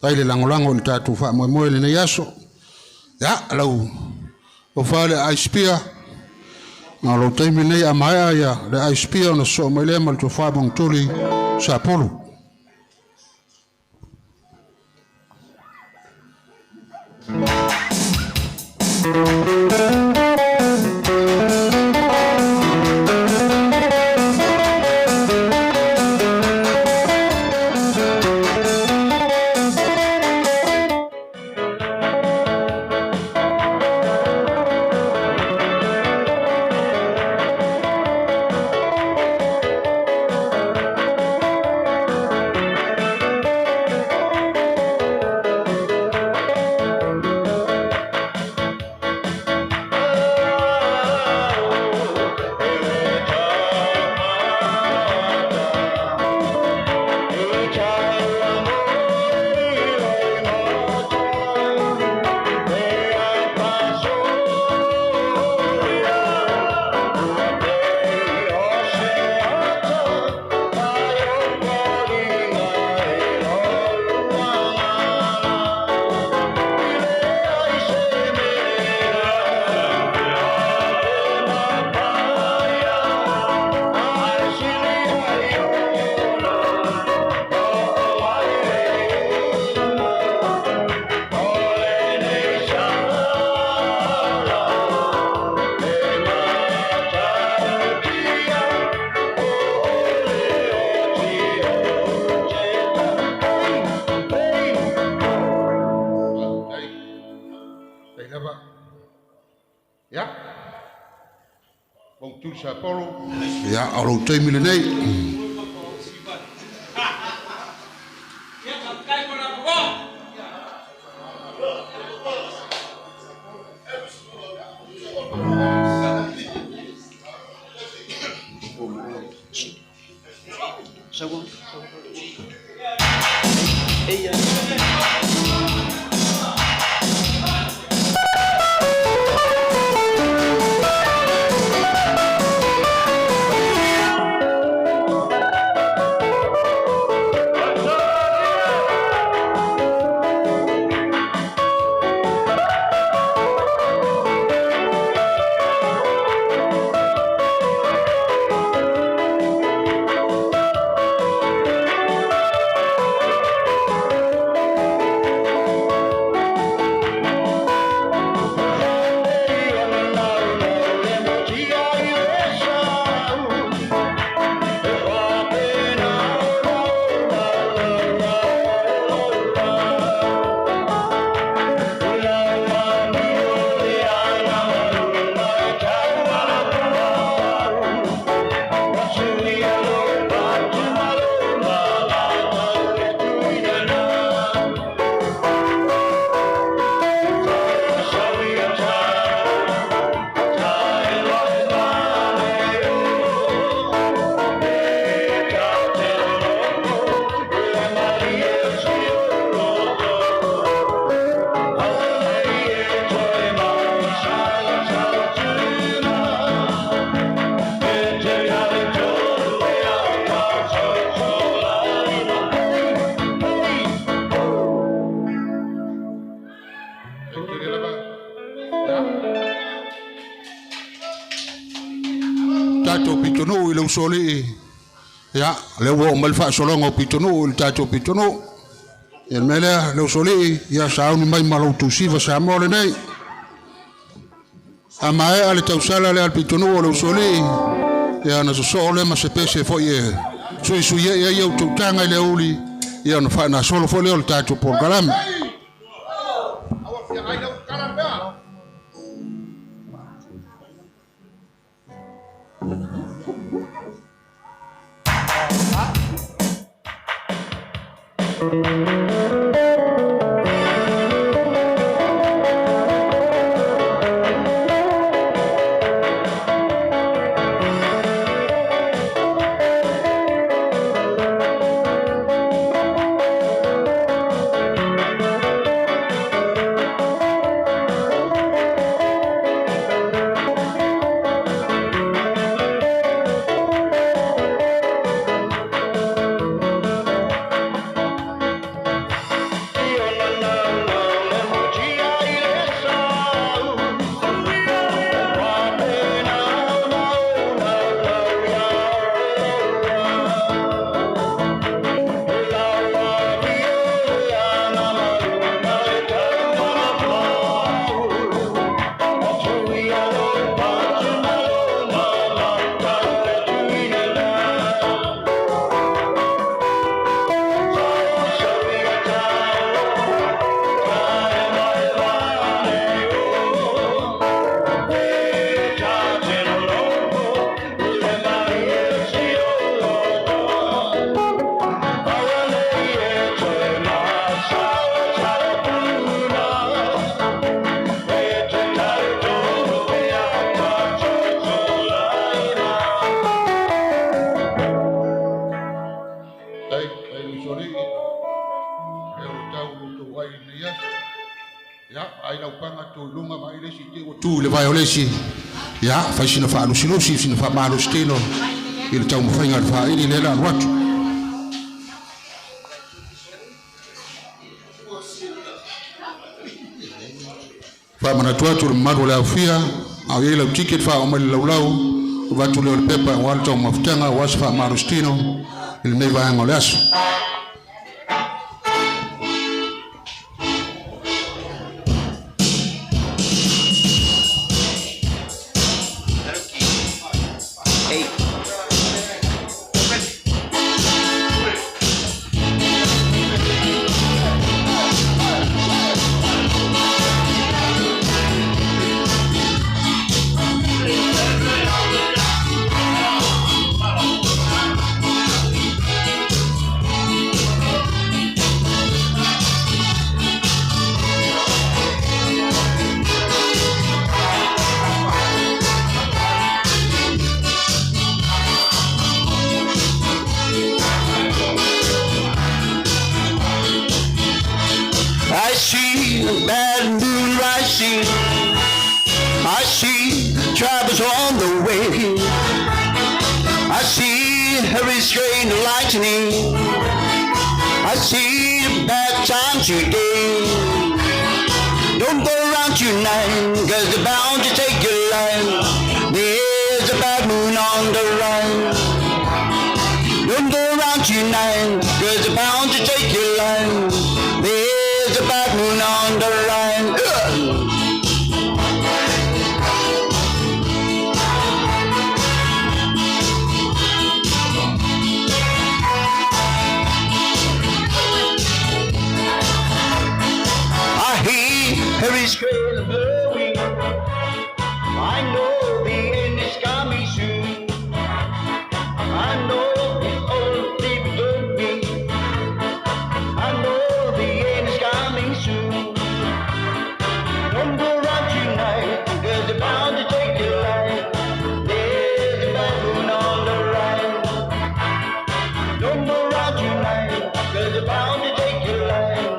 A: tai le langolango le tatu fa mo le nei aso ya lau o fale a spia na lo taimi nei a mai ya le a spia no so mai le mal to fa bong tuli sa polo ya bong tu sa polo ya alo taimi le nei tato pitonu i lo soli ya le wo mal fa solongo pitonu il tato pitonu il mele lo soli ya sauni mai malo tu si va sa mole nei ama ale tausala le al pitonu lo soli ya na so le ma se pese fo ye su ye yo tu tanga le uli ya no fa na solo fo le il tato por galam Ya, ai lau panga tu lunga vai le si te tu le vai ole si. Ya, fai sina fa lu sino si sina fa malu stelo. Il tau mo fainga fa ili le la watu. Fa mana tu atu maru la fia, au ile ticket fa o mal lau watu le pepa wal tau mafutanga wasfa malu stelo. Il me va ngole asu.
D: I see bad moon rising. I see troubles on the way. I see heavy strain of lightning. I see the bad time today. Don't go around tonight, 'cause they're bound to take your life. There's a bad moon on the rise. Don't go around tonight, 'cause they're bound to take your life. There's a bad moon on the line. I hear heavy scream blowing. I know the end is coming soon. I know it's all people told me. I know the end is coming soon. Don't go around tonight, 'cause they're bound to take your life. There's a bad moon on the rise. Don't go around tonight, 'cause they're bound to take your life.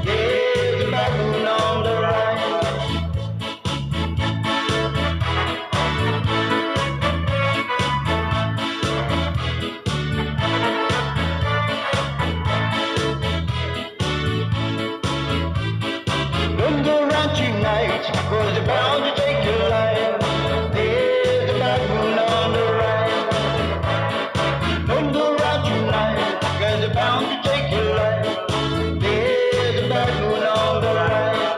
D: There's a bad moon on the rise. Don't go around tonight, 'cause they're bound to take your life. There's a bad moon on the rise. Don't go around tonight, 'cause they're bound to take your life. There's a bad moon on the rise.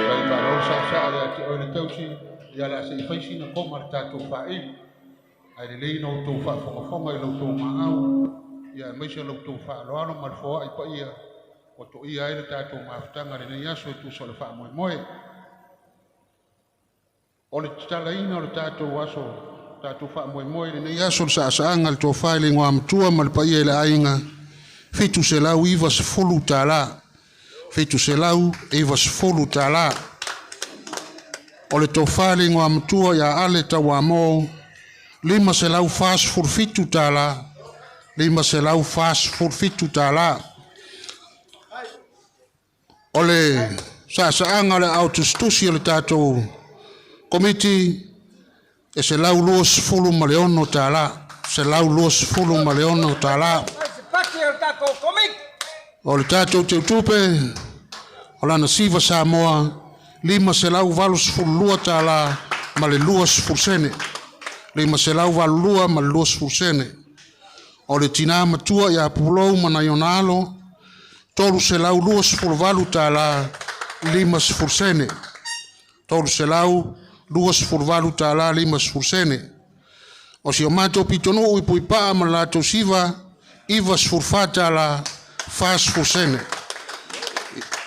A: Vai para o sa le ati o le tausi ia la se faisi na koma le tatou fa'ili. Ai le leina o tau whaafongafonga i lau tau maau. Ia e maise lau tau whaaloano ma le foa i pa ia. O to ia e le tatou mafutanga le nei aso e tu so le wha moe moe. O le talaina o le tatou aso, tatou wha moe moe le nei aso le saasaanga le tō whaile ngā matua ma le pa ia i le ainga. Fitu se lau iwa se fulu tā la. Fitu se lau iwa se fulu tā la. O le tō whaile ngā matua ia ale tau amo. Lima se lau fast food fitu tala. Lima se lau fast food fitu tala. Ole saanga le autostusi le tatou komiti e se lau los fulu maleono tala. Se lau los fulu maleono tala. O le tatou te utupe o lana siva Samoa. Lima se lau valus fulua tala ma le luas fulsene. Lima se lau valua ma luas fulsene. O le tina matua ia pulou ma na yonalo. Tolu se lau luas fulvalu tala limas fulsene. Tolu se lau luas fulvalu tala limas fulsene. O si o mato pitonu i puipa ma lato siva iva surfata la fas fulsene.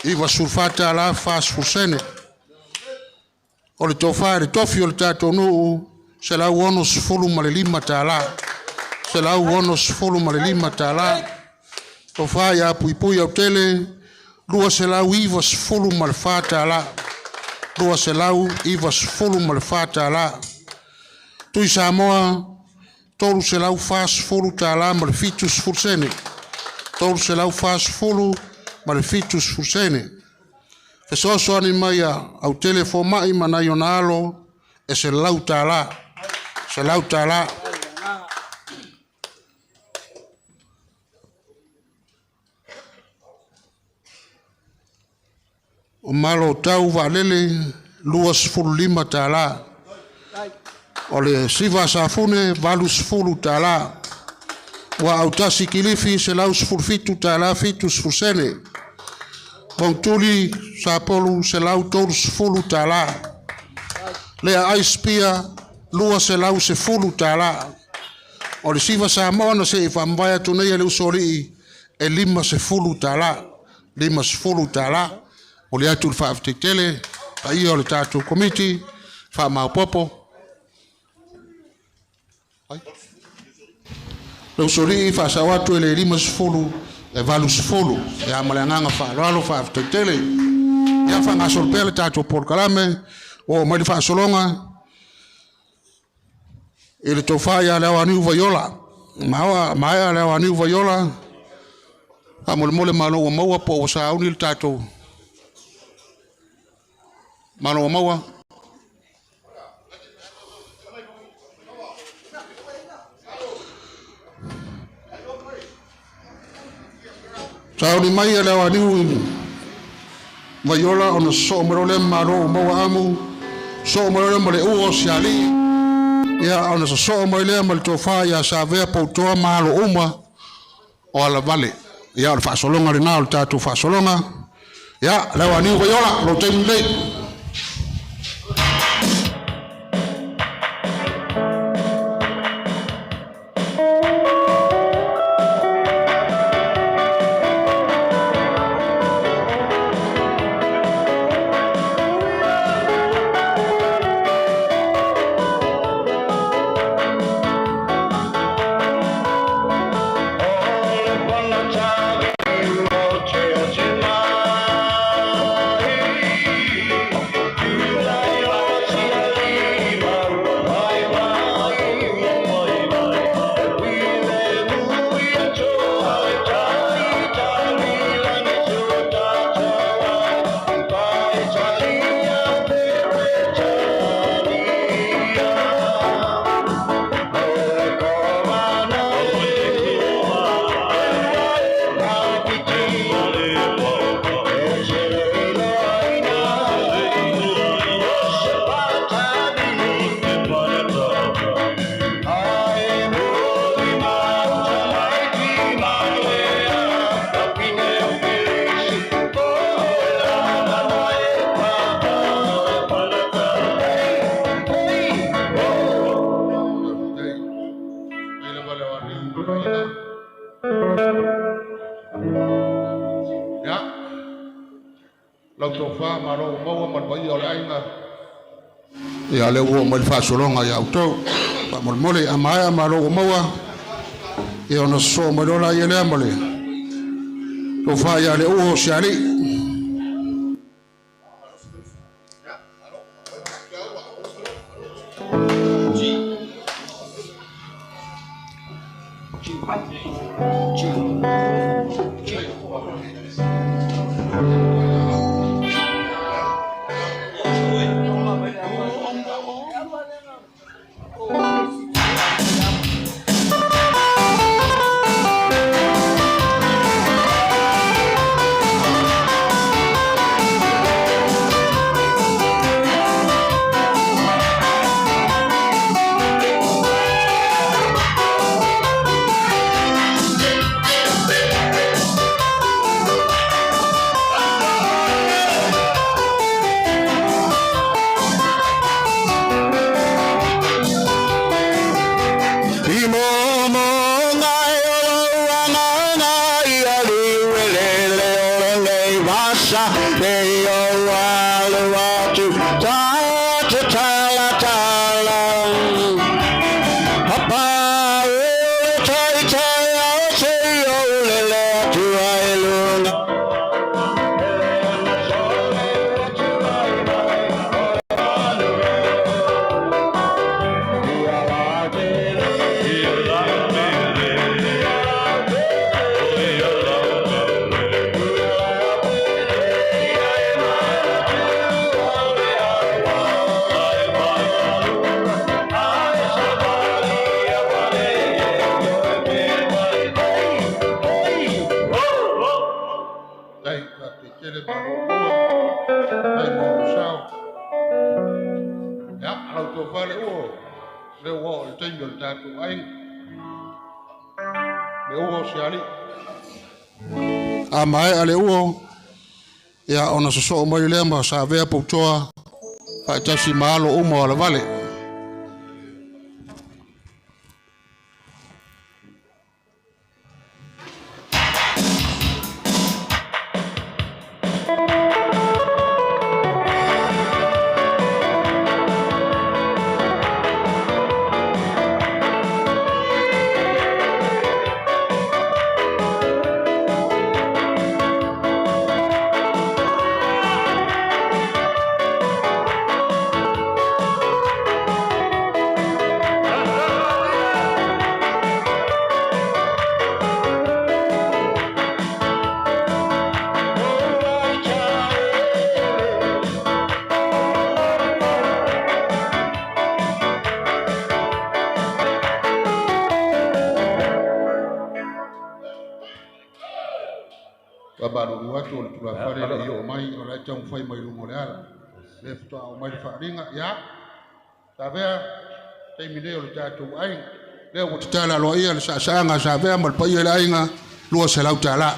A: Iva surfata la fas fulsene. O le tofare tofi o le tato nuu se lau ono sfulu ma le lima tala. Se lau ono sfulu ma le lima tala. Tofai a pui au tele. Lua se lau iva sfulu ma le fa tala. Lua se lau iva sfulu ma le fa tala. Tui Samoa tolu se lau fasfulu tala ma le fitus fursene. Tolu se lau fasfulu ma le fitus fursene. Fesoso ani mai au telefo mai mana yonalo e se lau tala. Se lau tala. O malo tau va lele luas fulu lima tala. O le siva safune valus fulu tala. Wa autasi kilifi se laus fulfitu tala fitus fusene. Bong tuli sapolu se lau tolus fulu tala. Lea aispia lua se lau se fulu tala. O le siva samona se i whambaya tunei le usori e lima se fulu tala. Lima se fulu tala. O le atu le whaaftetele, pa ia o le tātou komiti, wha maupopo. Le usori i whaasawatu e le lima sifulu, e valu sifulu, e amalanganga whaaloalo whaaftetele. Ia whangasol le tātou porkalame, o mai le whaasolonga, e le tofaya leo aniu vaiola. Maia leo aniu vaiola, ka mole malo o maua po o sauni le tātou. Malo maua. Sauni mai e lewa niu vaiola ona so merole malo maua amu. So merole male uo siali. Ia ona so merole male tofa ia sa vea poutoa malo uma o ala vale. Ia o fasolonga rinao tatu fasolonga. Ia lewa niu vaiola lo temle. Ia le ua mai whaasolonga ia utau. Pa mole amaya malo maua. Ia ona so mai rola ia lea mole. Tō wha ia le uho siari. le wo le tengo le tatu ai le wo siali a mai ale wo ya ona so mo le ma sa ve po toa fa tasi malo o mo la vale baru watu tulafare hiyo mai ola tang fai mai lumolala left au mai faringa ya savea taimideo tatu ai leo tutala lo ia sa sanga savea mal pai la inga lo se la utala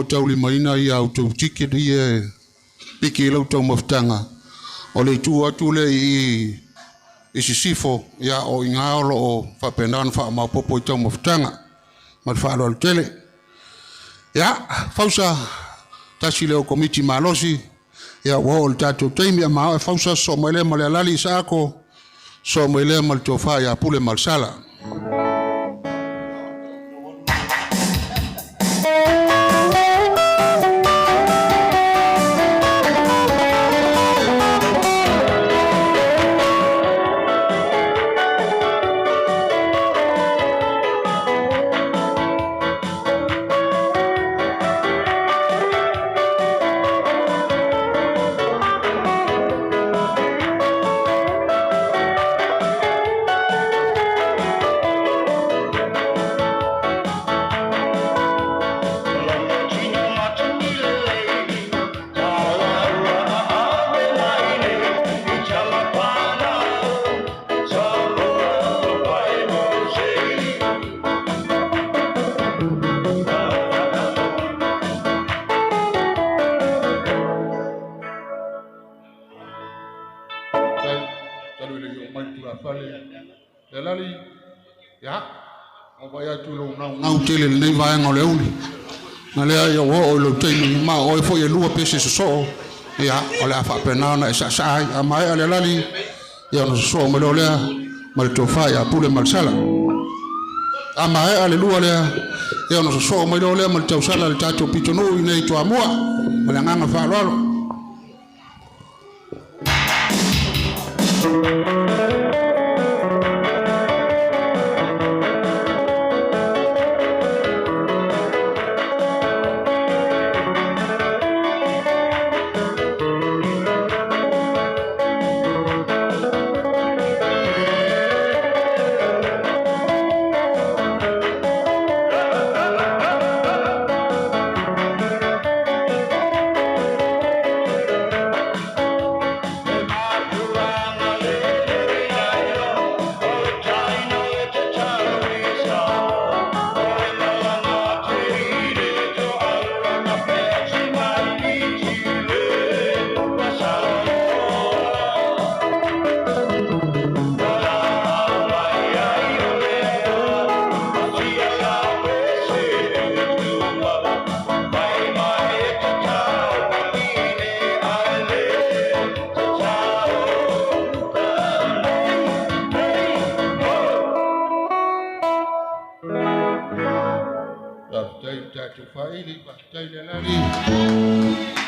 A: tau li maina ia au tau tiki di e piki lau tau maftanga o le tu atu le i sisifo ia o inga olo o whapenan wha maupopo i tau maftanga ma le whaalo al tele ia fausa tasi leo komiti malosi ia wao le tatou taimi a maa e fausa so maile ma le alali sa ako so maile ma le tofa ia pule ma le sala tele nei vai ngole uli na le ia o lo tei ma o foi e lua pese so ia o le afa pena na sa sa a mai ale lali ia no so mo le ma le tofa ia pule malsala a mai ale lua le ia no so mo le ma le tausala le tato pitonu nei to amua ma le nganga fa lolo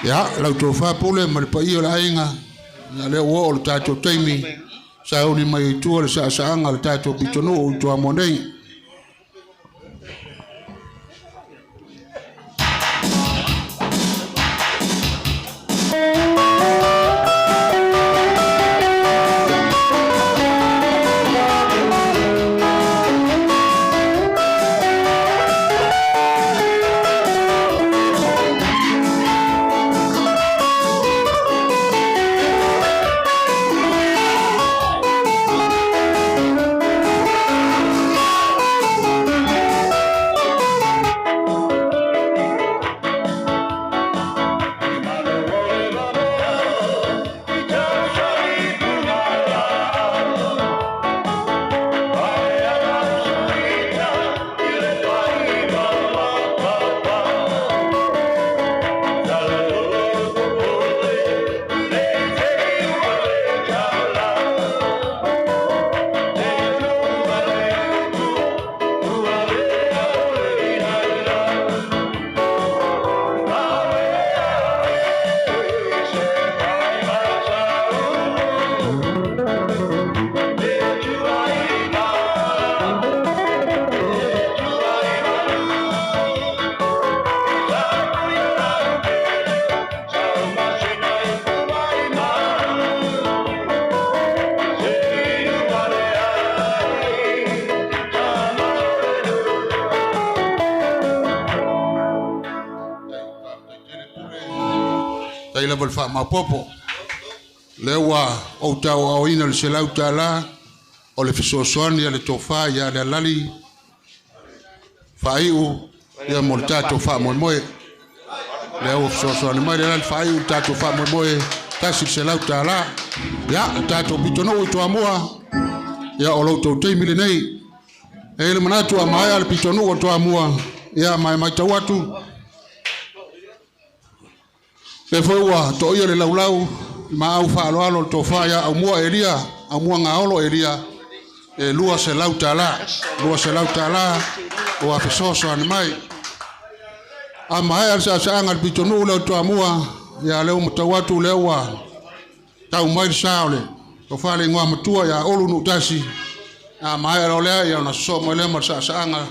A: Ya, lau tō whapole, maripa ia la inga, na leo o le tātou teimi, sa uni mai tua le sa-saanga le tātou pitonu o tua monei. Tai la bal fa ma popo le wa o tau o ina le selau tala o le fisosoani ya le tofa ya le lali faiu ya moltato fa moe le o fisosoani mai le faiu tato fa moe tasi selau tala ya tato bitono to amua ya o lo to te mile nei e le manatu a mai al bitono to amua ya mai tawatu le foi wa to ia le laulau ma au fa alo to fa ya au mua elia au mua ngaolo elia e lua se lautala o a fesoso an mai a mai al sa anga bitonu lo to amua ya le mutawatu le wa tau mai saule to fa le ngwa mutua ya olu nu tasi a mai alo le ya na so mo le ma sa anga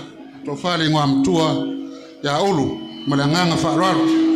A: to fa le ngwa mutua ya olu malanganga fa alo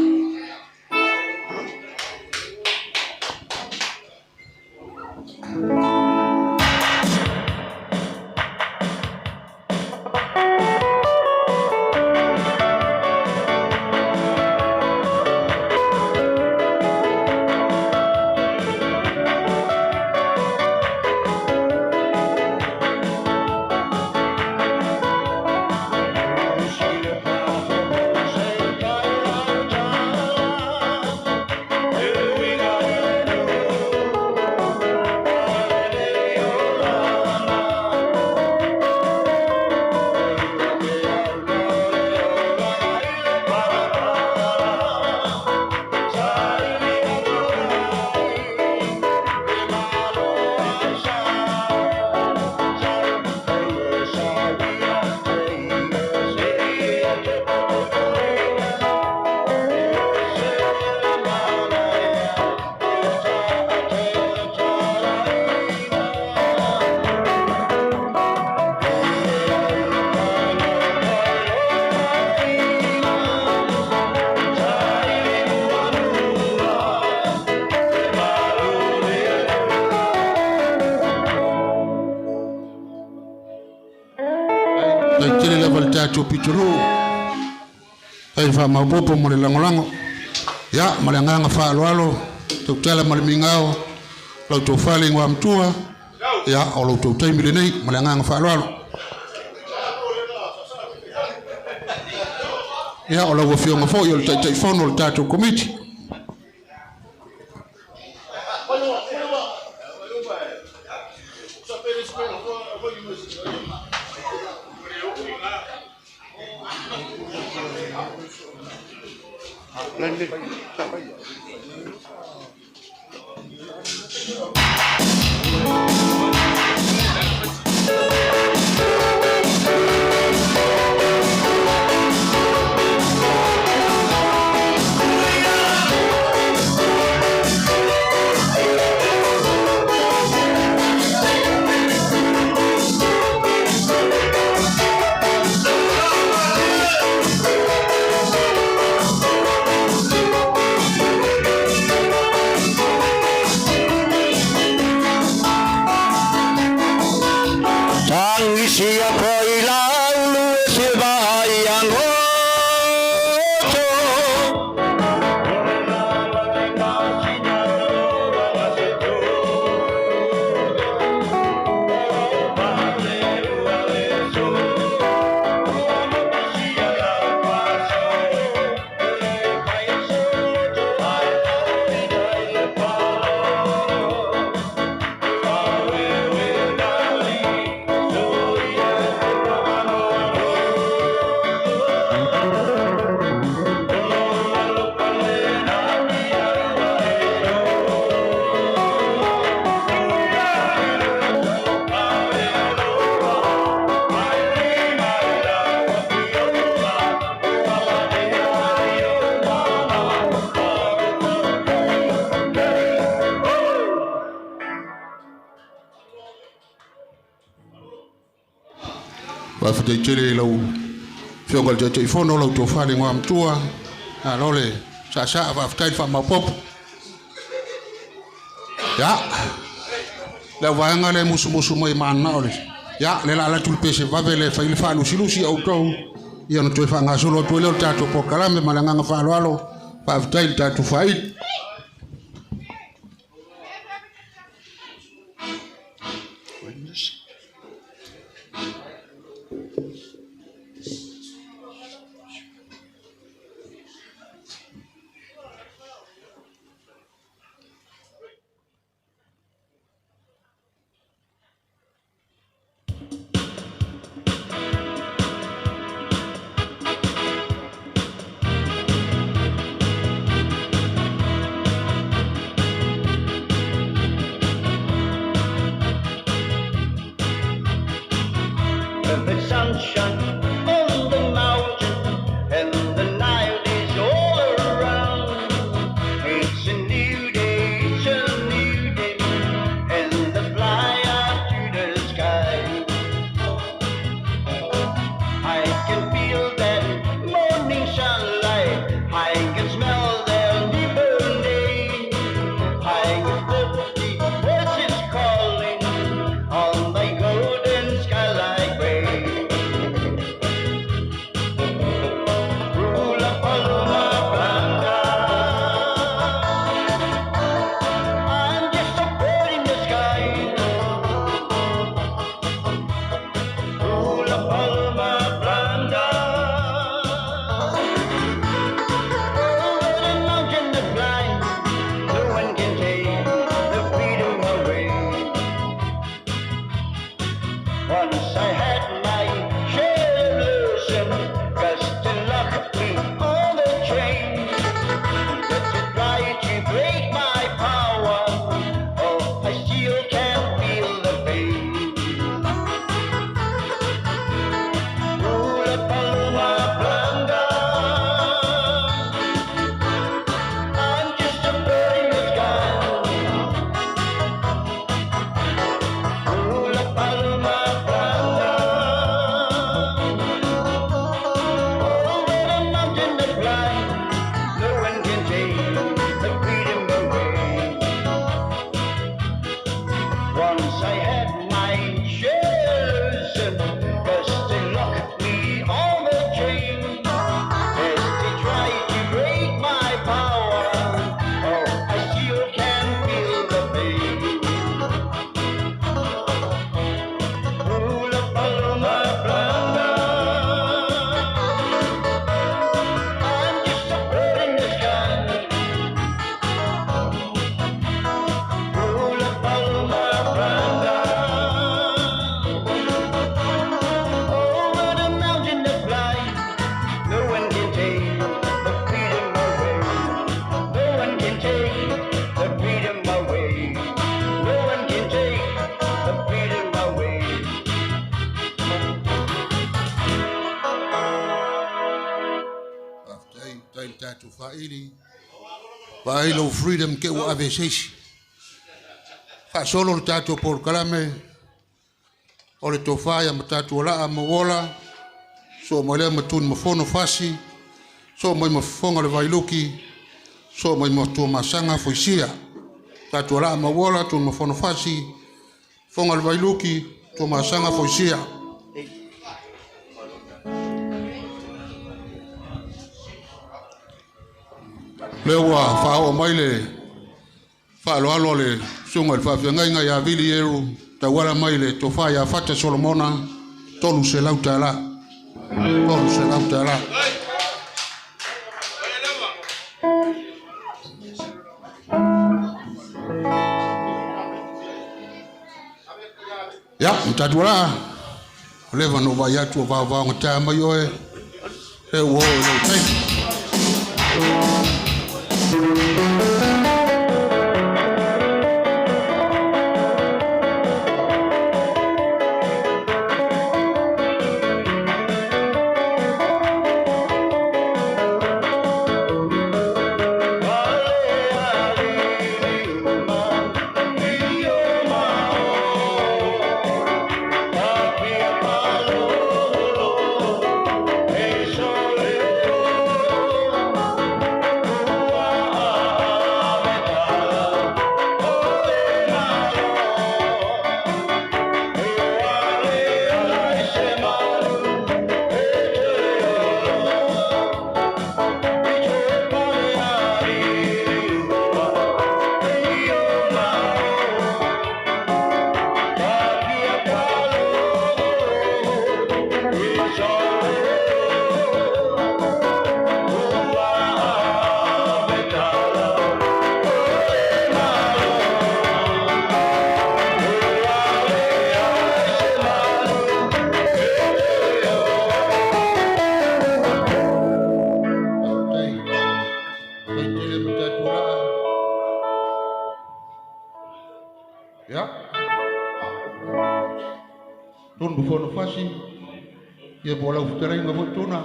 A: tele level tato pituru ai fa mapopo mo le langolango ya malanganga fa alo to tele mal mingao lo to fale ngwa mtua ya o lo to taimi le nei malanganga fa alo ya o lo wo fio ngofo yo le tai fono le tato committee Wa fete chele lau fiongal te telefono lau to fale ngam tua. Na lole sa va ftai fa mapop. Ya. La vanga le musu mai mana ole. Ya le la tulpese va vele fa il fa lusi au to. Ia no to fa nga solo to le tato po kalame malanga fa alo. Pa ftai tato fai.
D: The sunshine on the mountain and the night is all around. It's a new day, it's a new day, and the fly up to the sky. I can feel that morning sunlight, I can smell their newborn day. I can feel the voices calling on my golden skylight way. Once I had my share of losing, just to lock me on the train. But to try to break my power, oh, I still can't feel the pain. Oh, La Paloma Blanca, I'm just a bird in the sky. Oh, La Paloma. Once I had my shares, cause they locked me on the train. As they tried to break my power, oh, I still can feel the pain. Oh, La Paloma Blanca, I'm just a bird in the sky. Oh, La Paloma. Over the mountain that flies, no one can take the freedom away. No one can take the freedom away. No one can take the freedom away.
A: Tai tatu faili. Failo freedom ke u avesesi. Fa solo tatu por kalame. Ole tofaya matatu ola amawola. So mo le matun mafono fasi. So mo mafonga le vailuki. So mo moto masanga foisia. Tatu ola amawola tun mafono fasi. Fonga le vailuki to masanga foisia. Lewa fa o maile. Fa lo alo le sunga fa fianga ya vili yeru. Tawala maile tofaya fata Solomona tolu se lautala. Tolu se lautala. Ya mtadwala leva no vayatu va ngtama yoe. E wo no thank
D: Follow
A: tatua. Ya. Tun bufono fasi. Ia bola ufutera inga fotuna.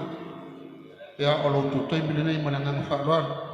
A: Ya Allah tutai milenai manangang fakran.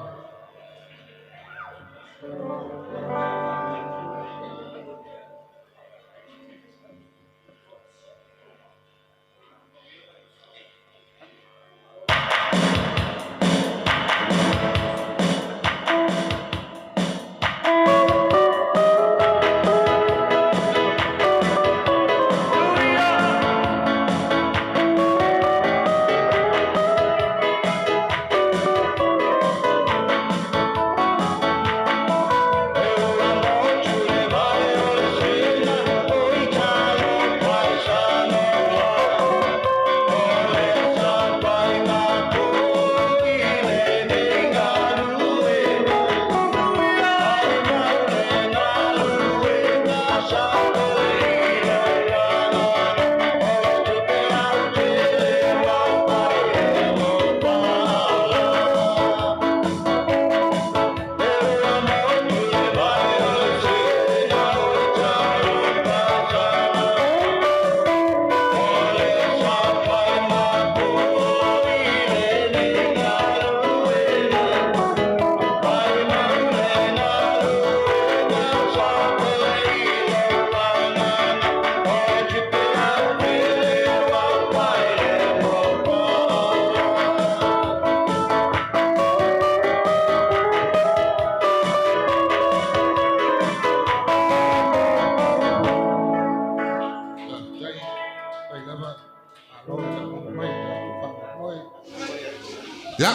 A: Ya,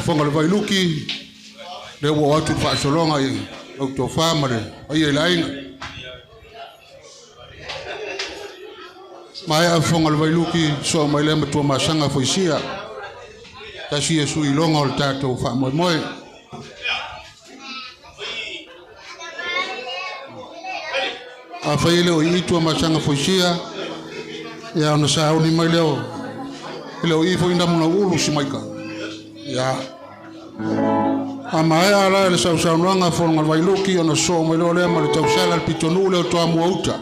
A: fonga vai luki le wo atu fa solonga i auto famare ai lainga mai a fonga vai luki so mai le matu masanga foisia kasi su i longa o tato fa moi moi a faile o i tu masanga foisia ya no sa uni mai leo leo i fo inda mona ulu si maika ya ama ya la le sa nanga fonga vai luki ona so mai le ma le tau sala al pitonu le to amu auta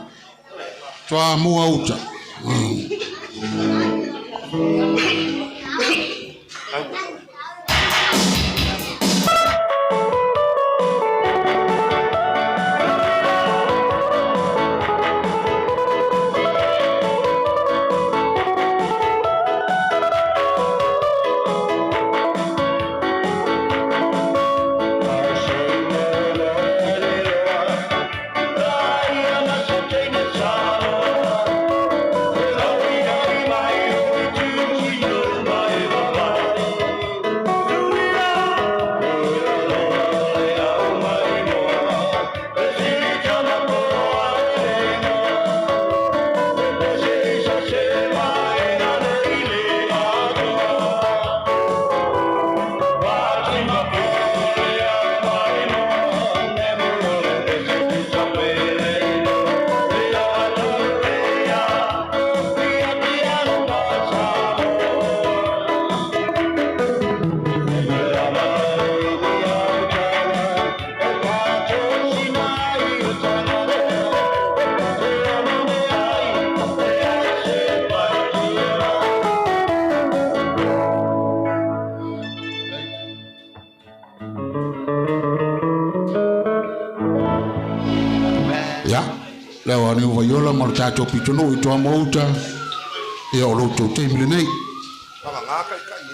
A: Leo ni uvayola martato pitonu ito amouta e o loto te milenei
C: Panga ngaka ikai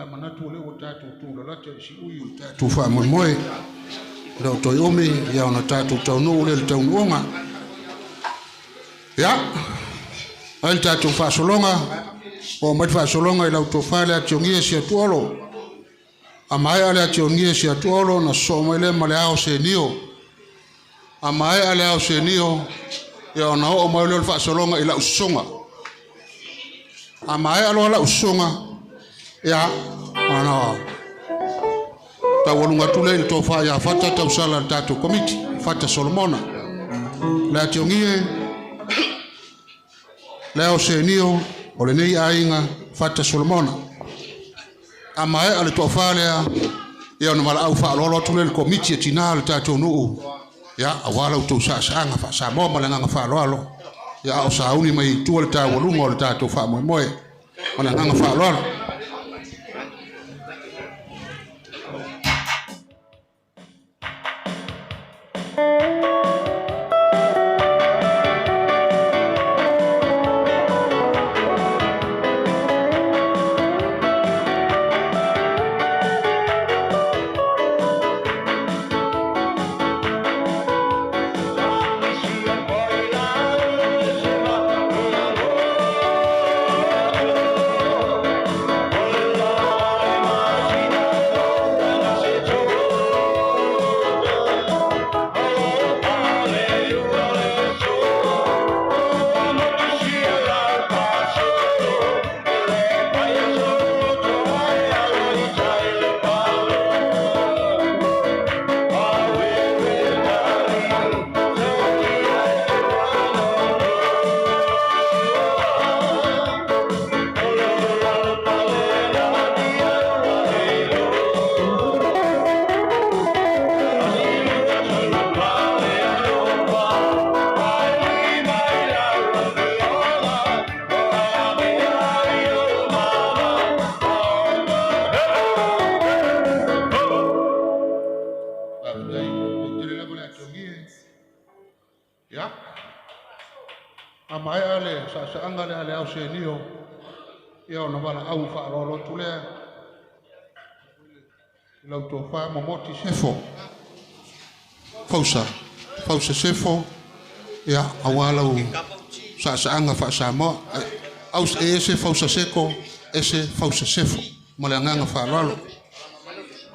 A: manatu le o tatu tu la te si ui o tatu fa moe lo to yomi ya ona tatu tau no le tau ngonga ya al tatu fa solonga o mai fa solonga ila to fa le tiongie sia tuolo amai ale tiongie sia tuolo na so mai le male ao se nio amai ale ao se nio ya ona o mai le fa solonga ila usonga amai alo la usonga ya ana ta walunga tule to fa ya fata ta usala tatu komiti fata Solomona la tiongie leo senio ole nei ainga fata Solomona amae ale to fa ya no mala au fa lo tule komiti tinal tatu no ya awala to sa anga fa sa mo mala nga fa lo ya o sa uni mai tu le ta walunga le tatu fa mo moe mala nga fa lo ya amai ale sa anga le ale au senio ya ona bala au fa lo tule lo to fa momoti sefo fausa sefo ya awala u sa anga fa sa mo au ese fausa seko ese fausa sefo malanga fa lo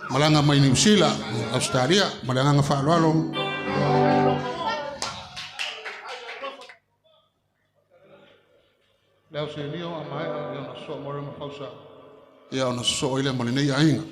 A: malanga mai New Zealand Australia malanga fa lo leo senio amai ya na so mo ma fausa ya na so ile mo nei ainga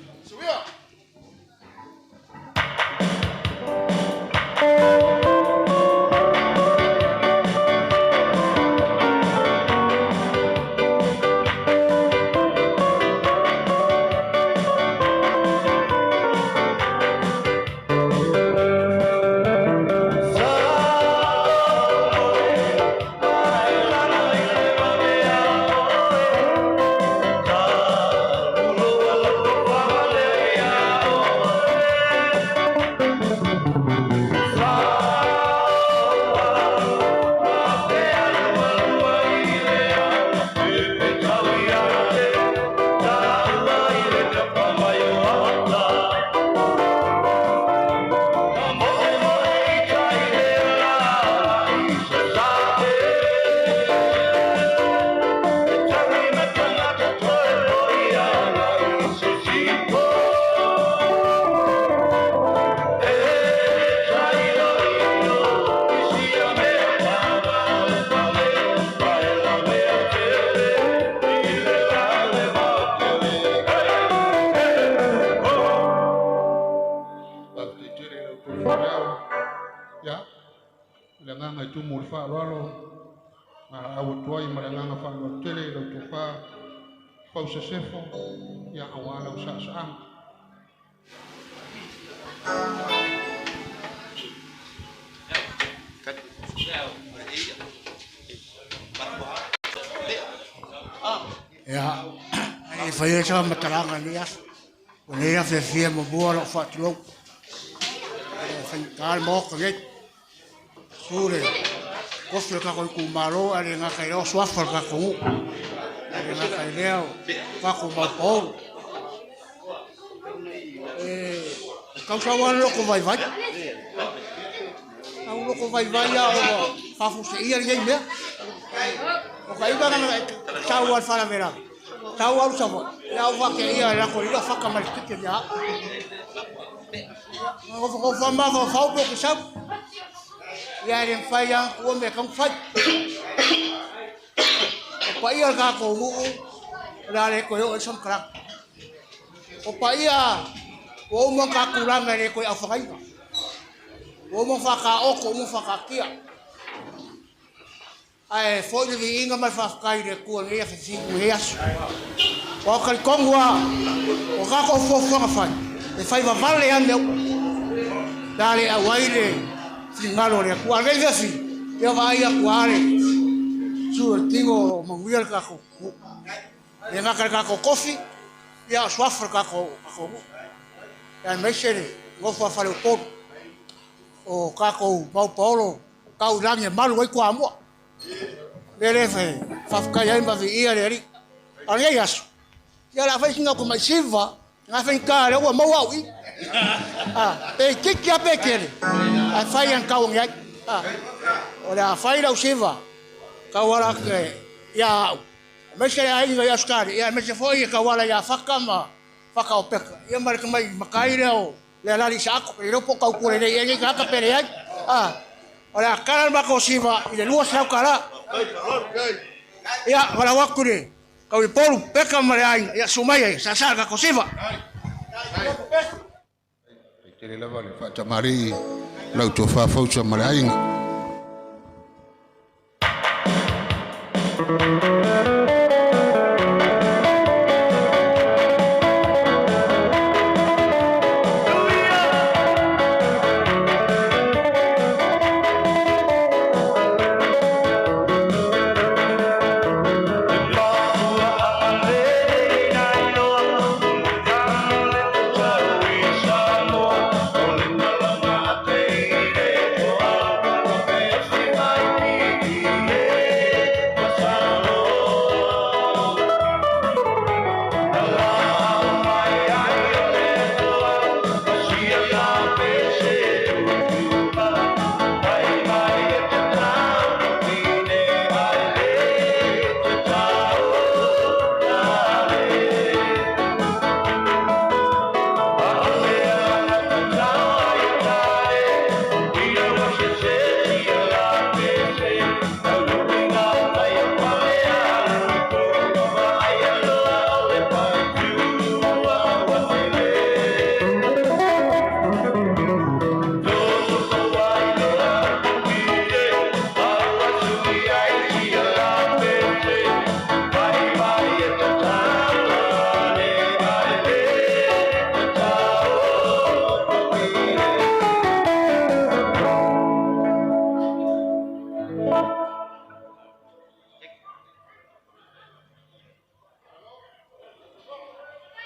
A: ya lenga tu mul fa lo au toi malanga fa lo tele lo tu fa fausa sefo ya awala usa sa
C: ya ai foi essa matalanga nia o ia fe mo boa fa tlo Kal mo kret sure ko fle ka ko ku malo ale nga kai ro swa fa ka ku ale nga kai leo fa ku ma po Kau sawan loko vai vai. Kau loko vai vai ya o fafu se ia ia ia. O kai ba na sawan fala vera. Sawan sawan. Ya o va ke ia la ko ila faka mal tike ya. O fa ma fa fa ko sa. Ya ren fai yang ko me kang fai. O pa ia ka ko mu. La le ko yo som krak. O pa ia o mo ka kuranga le ko afai. O mo fa ka o ko mo fa ka kia. Ai foi de inga mai fa kai de ko le fa si ku heas. O ka kongwa o ka ko fo fo fa. E fai va vale ande. Dale a waile singalo le ku ale de si. Eu vai a kuare. Su tingo mo wiel ka ko. E nga ka ko coffee. Ya swafra ka ko. Ya mexere, go fa fale o o kako Pau Paulo, kau lange malu ai kwa mo. Lele fe, fa ka ya imba vi ia le ri. Ari yaso. Ya la fa singa ko mai silva, nga fa ka le o mo wa wi. Pe kiki a pe kere. A fa yan kau ngai. O la fa ila silva. Ka wala ke ya mexere ai ya skari, ya mexere foi ka wala ya fakama. Faka o peka. Ia mare ka mai makai leo. Le lali sako. I ropo kau kure nei. Ia ka haka pere ai. Ora karan bako siva. I le lua sau kara. Ia wala wakure. Kau i polu peka mare ai. Ia sumai ai. Sasar kako siva.
A: Tere lava le whata mari. Lau tō whawhausa mare ainga.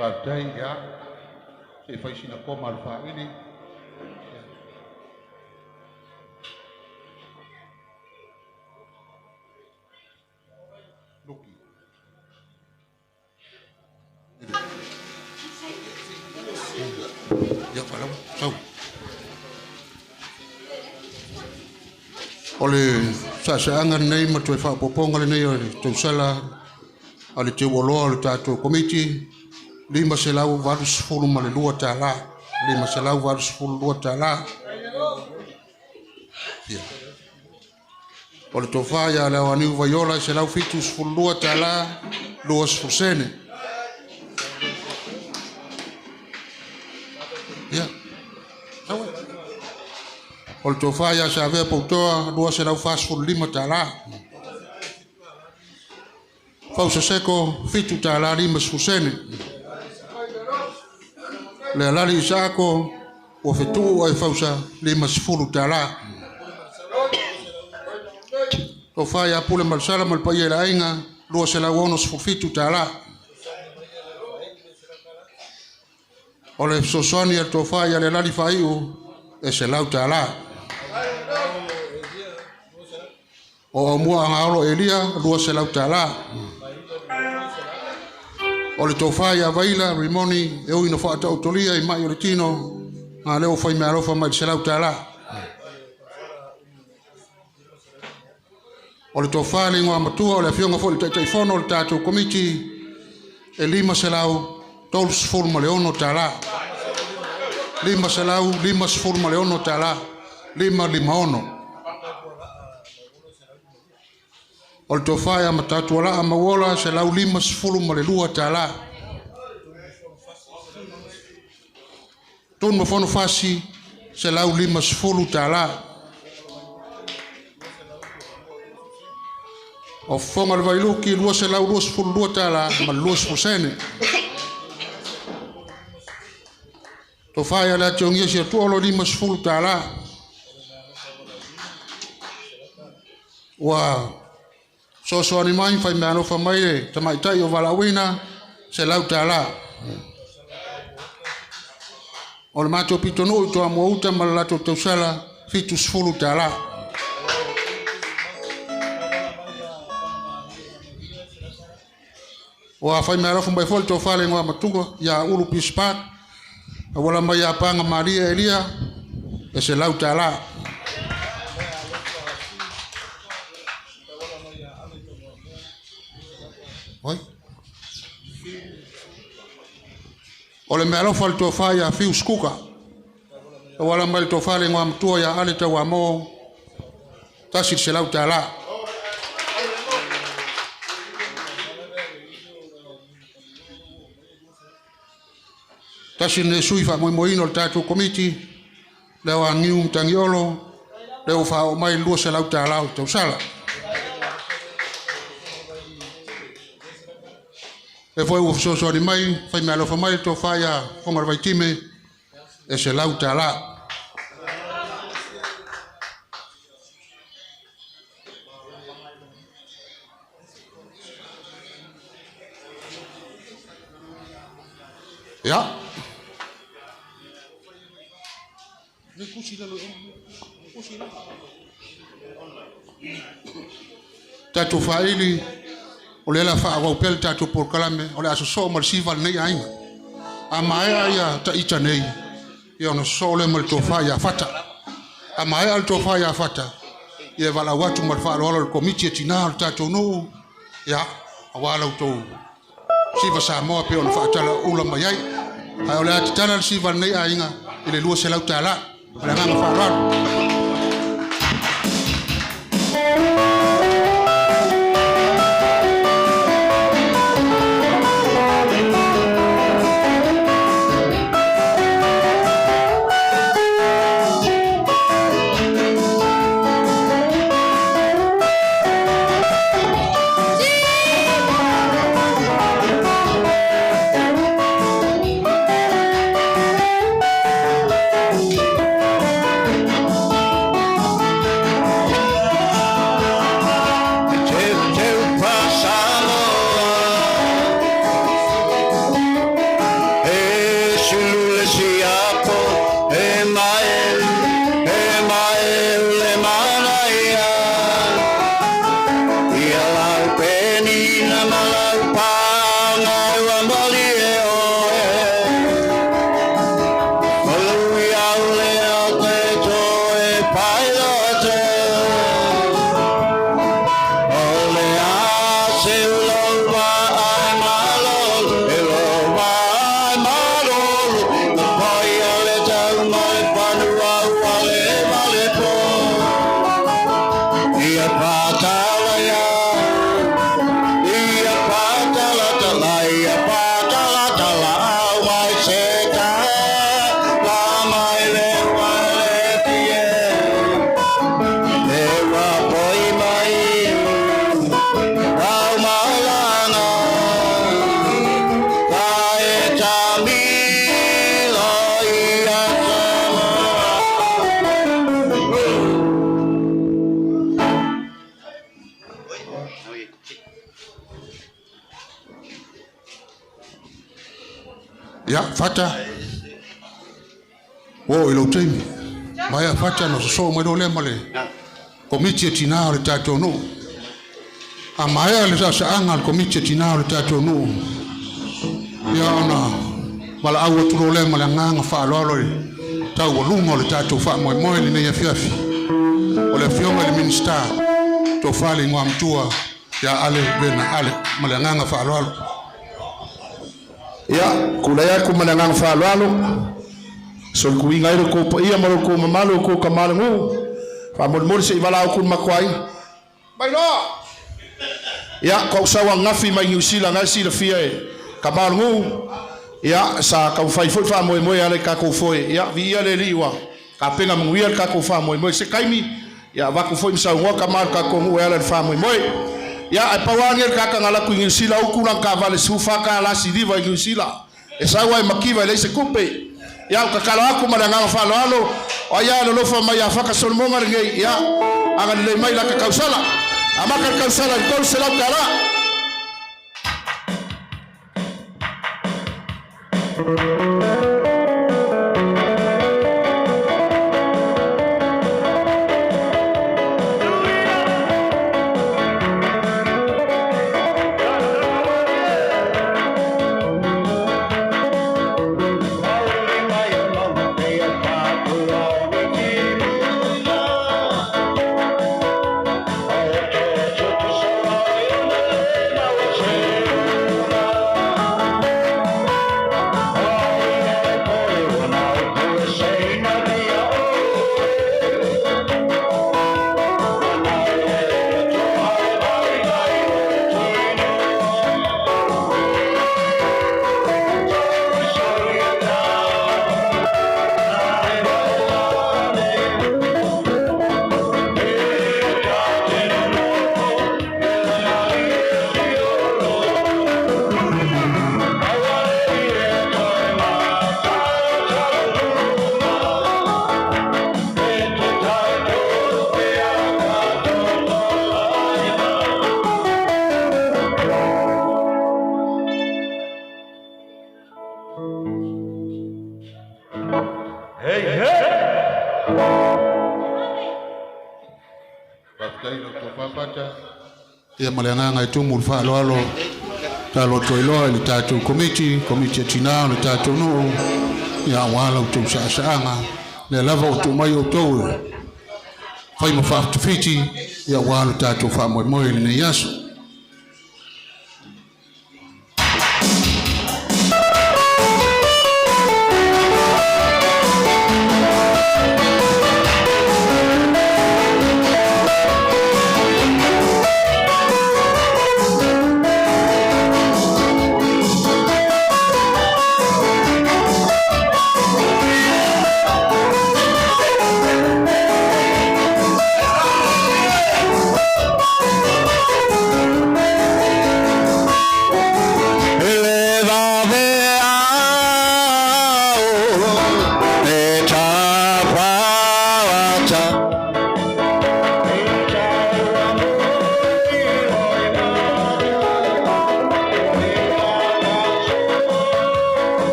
A: Pagdai ya, se fai sina koma alfa ini. Luki. Ya falam, sau. Ole sa angan nei matoi fa poponga le nei ole tau sala ale te wolo ale tato komiti. Lima selau varus fulu male lua tala. Lima selau varus fulu lua tala. Ole tofaya le wani vayola selau fitus fulu lua tala. Luas fusene. Ya. Ole tofaya sa ave pautoa lua selau fas fulu lima tala. Fausa seko fitu tala lima fusene. Le alari isako o fetu ai fausa lima sifuru tala. O faya pule malsala malpaia la inga lua se la wono sifufitu tala. O le sosoni al to faya le alari faiu e se lau tala. O mua angalo elia lua se lau tala. O le tofaya vaila rimoni e uino fa autolia i mai o le tino nga leo fai me alofa mai se lau tala o le tofale ngā matua o le fionga fo le taifono o le tātou komiti e 5 se lau tolu sifuru ma le ono tala 5 se lau 5 sifuru ma le ono tala 551 o le tofai a matatu ala a mawola se lau 5 sifuru ma le lua tala tonu mafono fasi se lau 5 sifuru tala o fonga le vailuki lua se lau 2 sifuru lua tala ma 2 sifuru sene tofai ala tiongia si atuolo 5 sifuru tala wa so ni mai fai me alofa mai e tamaitai o valawina se lau tala o le mato pitonu i toa mouta ma lato tausala fitu sifuru tala wa fai me alofa mai fol tofale ngoa matunga ya ulu pispat wala mai apanga Maria Elia e se lau tala oi ole me alofa le tofa ya fiu skuka wala mai tofa le ngam tua ya ale tawa mo tasi se lau tala tasi ne sui fa mo ino le tatu komiti le wa ngiu tangiolo le o fa o mai lu se lau tala o sala e foi o so di mai fai me alofa mai to fa ya fonga vai time e se lau tala ya tatu faili o le la fa o pel tatu por kalame o le aso so mal sival nei ainga a mai ya ta ita nei yo no so le mal to fa ya fata a mai al to fa ya fata ye vala watu mal fa lo komiti tina tatu no ya awala to siva sa mo pe on fa tala ula mai ai o le atala sival nei ainga ile lu se lau tala la nga fa ro ya fata o ilo temi mai fata no so mo le male komiti tina le tato no a mai le sa anga komiti tina le tato no ya ona bala awo tro le male nga fa lo tau o lunga o le tātou wha moe moe ni nei a fiafi. O le fionga le minister tō whale ngā mtua ia ale vena ale ma le nganga whaaloalo.
E: Ia, kulea ku manangang whaaloalo. So ku inga iro ko ia maro ko mamalo ko kamalangu. Fa mo se iwala ku makwai. Mai no. Ia ko sawa ngafi mai New Zealand ngai si le fia kamalangu. Ia sa ka fai foi fa mo ale ka ko foi. Ia vi ia le liwa. Ka penga mo ia ka ko fa mo se kaimi. Ia va ko foi sa ngo kamal ka ko mo ale fa mo. Ia ai pawangi ka ka ngala ku New Zealand ku lang ka vale sufa ka la si diva New Zealand. E sa wai makiva le se kupe. Ya kakalo aku mananga faloalo o ya lo fa mai afaka son mo ngai ya anga le mai la kausala amaka kausala ko sela kala
A: ia malanga ngai tu mul fa lo talo toilo le tatu committee tina le tatu no ia wala tu sa anga le lava tu mai o to fai mo fa fiti ia wala tatu fa mo mo le yaso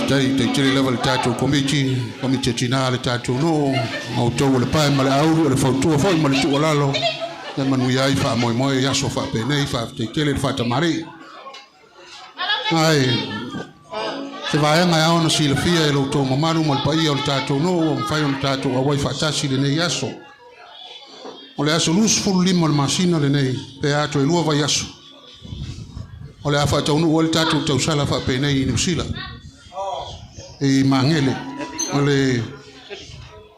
A: Dai te tiri level tatu committee tina le tatu no au to le pai male au le fautu foi male tu lalo le manu yai fa mo ya so fa pe nei fa te tele fa ta mari ai se vai nga ona si le fia e lo to mamaru mal pai o tatu no o fai on tatu o vai fa tasi le nei yaso o le aso lus ful limo le masina le nei pe ato e lua vai yaso o le afa tau no o tatu tau sala fa pe nei New Zealand e mangele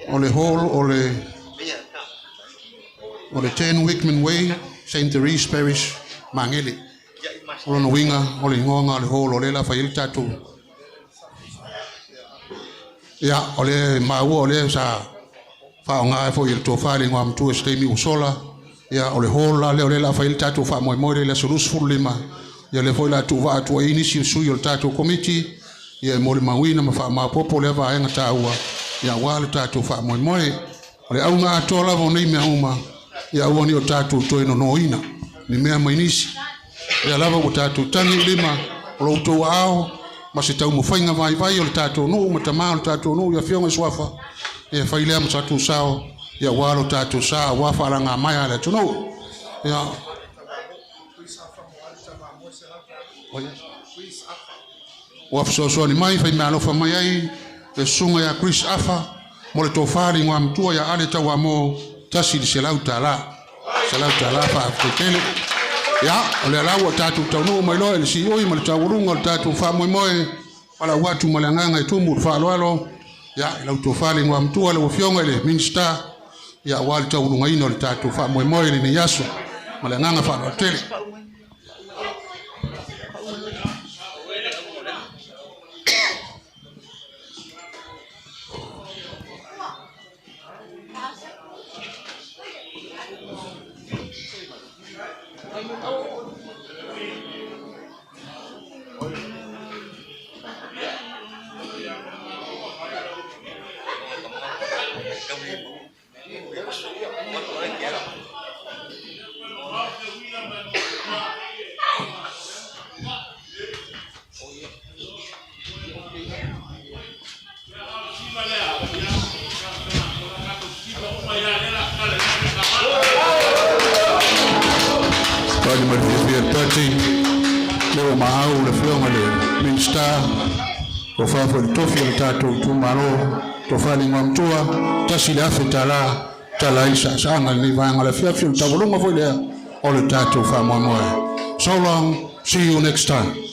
A: ole hall ole 10 Wickman Way St. Therese Parish mangele ole no winga ole ngonga ole hall ole la fa il tatu Ya ole maua ole sa fa nga fo il to fa lingua mtu estemi usola ya ole hola le ole la fa il tatu fa mo le sulus fulima ya le foi la tu va tu inisi su il tatu committee ya mo le mawina ma fa ma popo le va nga taua ya wal tatu fa mo ole au nga tola vo nei me uma ya woni o tatu to ino noina ni me ma inisi ya lava o tatu tangi lima lo to ao ma se tau mo fainga vai o tatu no ma tama o tatu no ya fionga swafa ya faile am tatu sao ya walo tatu sa wa fala nga maya le tuno ya wa so ni mai fa malo fa mai e sunga ya Chris afa mo le tofari ngwa mtua ya ale tawa mo tasi di selauta la fa tekele ya ole lawo tatu tanu mai lo el si oi mal tawurunga tatu fa mo wala watu malanganga itumbu fa lwalo ya la utofali ngwa mtua le ofionga le minister ya walta ulungaino le tatu fa mo ni yaso malanganga fa hotel leo mahau le fionga le minister o fa fo tofi le tatu tumaro to fali ngomtua tasile afetala talaisa sanga ni vanga le fiafio tabulunga fo le o le tatu fa mo. So long, see you next time.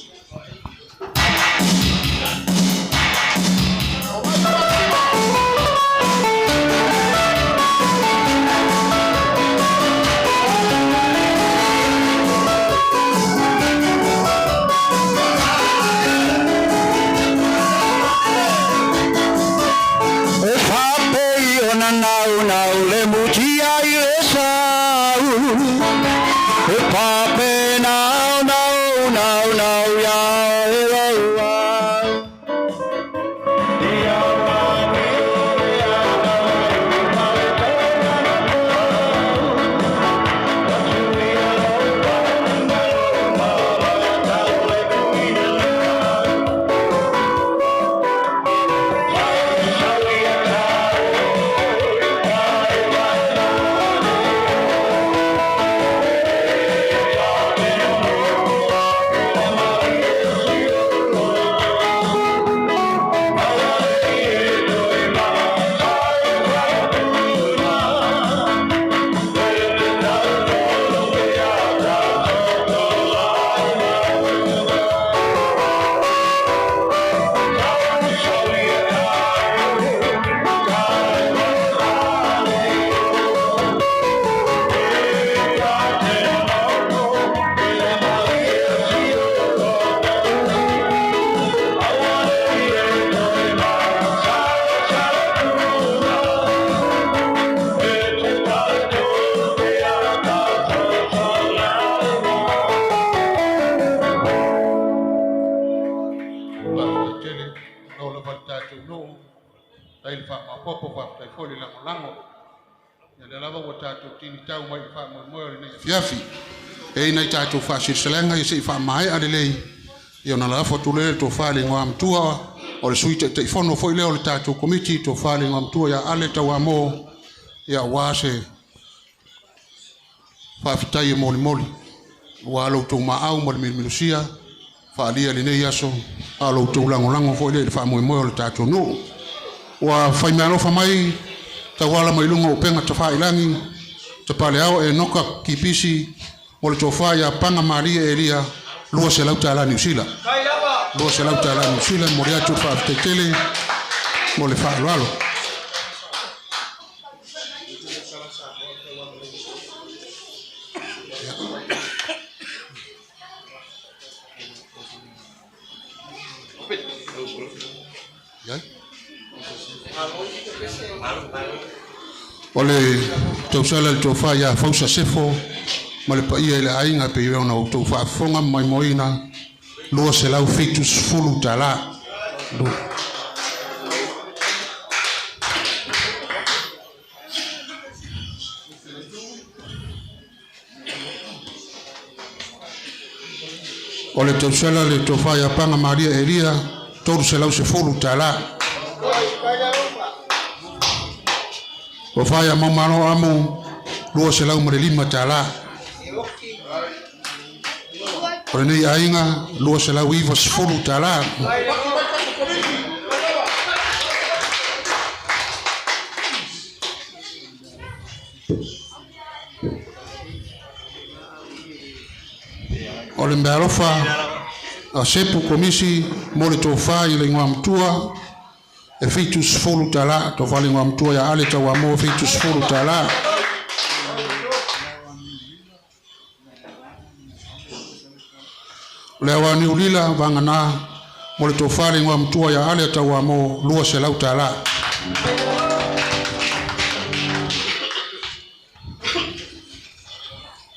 A: Fiafi e na tatu fa silanga e fa mai adele io na la foto le to fale ngam tua o le suite te fono foi le o tatu committee to fale ngam tua ya ale tawa mo ya wase fa fitai moli wa lo to ma au mo milusia fa lia le nei aso alo to lango foi le fa mo o le tatu no wa fa mai fa mai tawala mai lungo penga to fa ilangi te pale au e noka kipisi o le tofa ya panga Maria Elia lua se lauta ala New Zealand lua se lauta ala New Zealand mo rea tu fa tetele mo le fa lalo Ole tausala le tofa ia fausa sefo ma le paia i le aiga pe ia ona outou faafofoga mai moina lua selau fitus fulu tala. O le tausala le tofa ia panga Maria Elia tolu selau se fulu tala. O faya mamano amu lua selau ma le 5 tala. O le nei ainga lua selau iwa se fulu tala. O le mbealofa a sepu komisi mo le tofa i le ingoa mtua e fitus fulu tala to vale ingoa mtua ya ale tawa mo fitus fulu tala. Le awani ulila vangana mo le tofa le ingoa mtua ya ale tawa mo lua selau tala.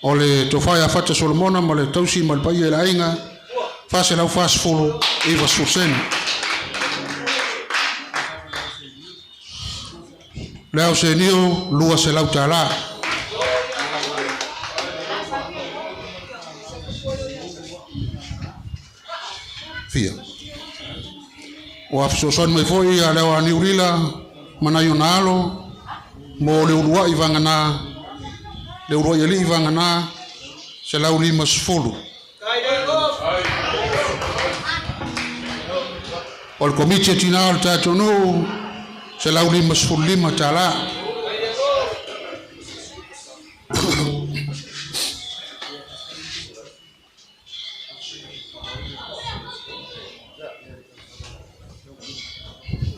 A: O le tofa ya fata Solomona mo le tausi mo le paia la inga fase lau fast fulu iwa susen. Leo se nio lua selau tala. Fia. O afsoson mai foi a leo ani urila mana yonalo mo le urua i vangana le urua yali i vangana se lau 5 sefulu. O le komiti tina o le tatonu se lau 5 sefulu 5 tala.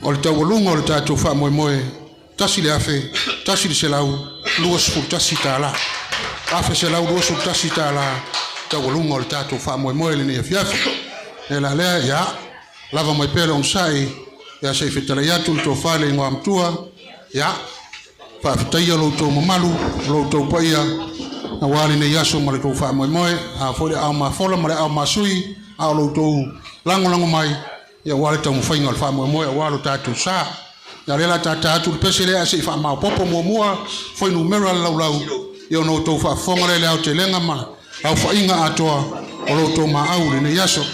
A: O le taualunga o le tatou wha moe moe tasi le afe, tasi le se lau 2 sefulu tasi tala. Afe se lau 2 sefulu tasi tala taualunga o le tatou wha moe moe le ni afiafi. E la lea ya lava mai pele on sai ya sei fetala ya tu to fale ngwa mtua ya fa fitaia lo to mamalu lo to paia na wali ne yaso ma to fa moe moe a fole a ma fola ma a masui a lo to lango mai ya wali to fainga fa moe moe walo tatu sa ya lela tata tu pesele a sei fa ma popo mo mua foi numero lau yo no to fa fonga le au telenga ma au fa inga atoa o lo to ma au ne yaso.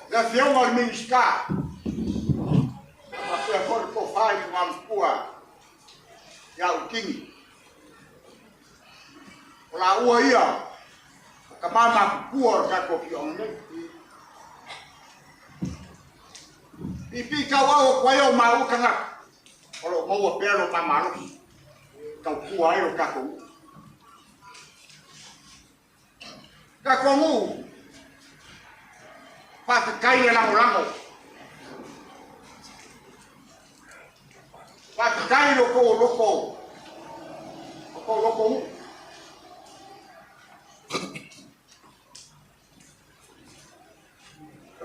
C: La fioma al minska. Ma per corpo fai una pua. Ya o king. La ua ia. Ka mama pua ka ko fiona. Pipi ka wa o kwa yo ma o kana. Olo mo o pelo pa malo. kau kua ero kako. Kako ngu. Pakai lango. Pakai loko.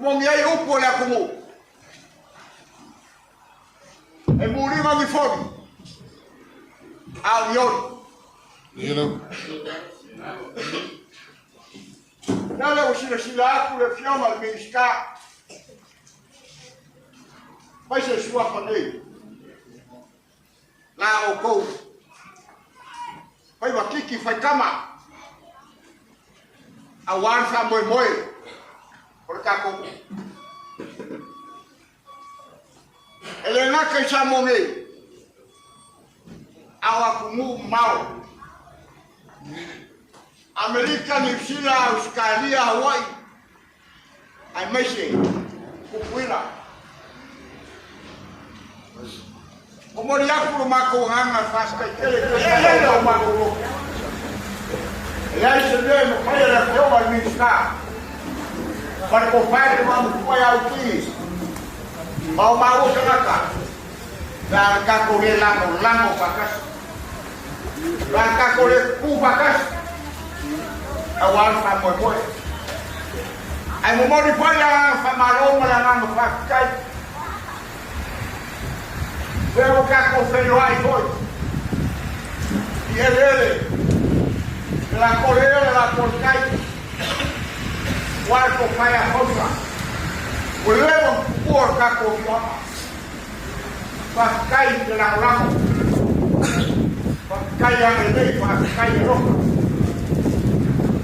C: Mong yai upo la kumu. E muri ma mi fodi. Au yon. Nala usila aku le fiama mi ska. Vai se sua panei. La o ko. Vai wakiki fai kama. Awan sa moi. Kako. Elena que chamone. Awa kumu mau. Amerika, New Zealand, Australia, Hawaii. Ai mexe. Kupuila. Como dia por mako hanga fasta ele o mako. E aí se vê no pai da prova ministrar. Para o pai vamos foi ao que mau sana dan kakore lango bakas dan kakore ku bakas awal famoi ai mo mori pai famaro malangan fakai veo kako fero ai foi e ele la correa la porcai Warco pai a rosa. O levo por kako fiona. Pakai de la ramo. Pakai a ele, pakai roja.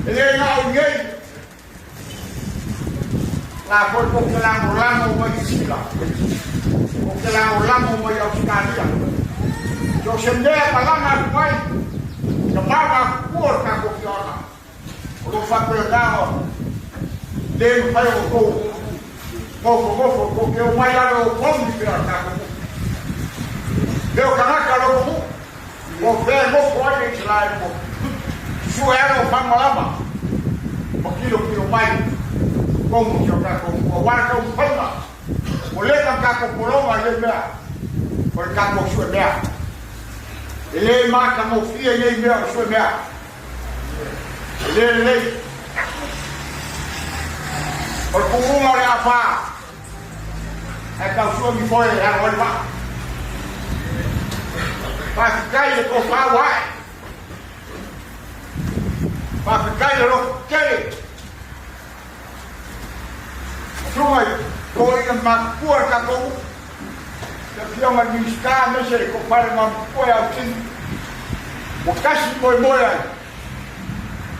C: Ele não ninguém. La porco que la ramo vai sila. O que la ramo vai Australia. Eu sendei a palavra pai. Chamava por kako fiona. O fabricava Dei pai o mofo, porque o mai era o pão de pirata. Deu canaca logo, o pé não pode tirar o suero o pamalama. Aquilo que o mai, como jogar com o guarda o pão, o leite caco poroma ele por caco suemea. Ele marca no fio e ele meu suemea. Ele Berkurung oleh apa? Kau suami boleh yang oleh apa? Pakai kau bawai. Pakai lo kiri. Cuma kau ingin makmur kau. Tapi yang menista mesti kau pada makmur yang sini. Bukan boy.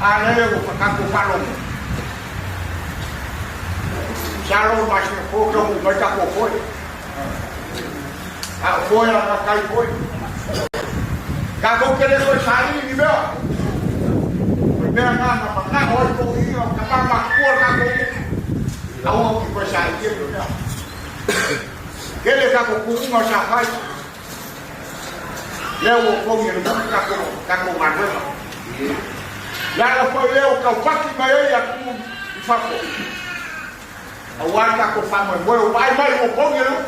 C: Ada yang kau palung. Jalo mas fogo vai tá com foi. A foi ela cai foi. Cagou querer foi sair de meu. Primeira na olha com isso, acabar uma cor cagou. Aonde que foi sair de meu. Ele cagou com uma já faz. Leu o fogo no mundo cagou uma coisa. E ela foi leu o calpaque mas ele e falou. Awal kako famoi boy mai o pongelo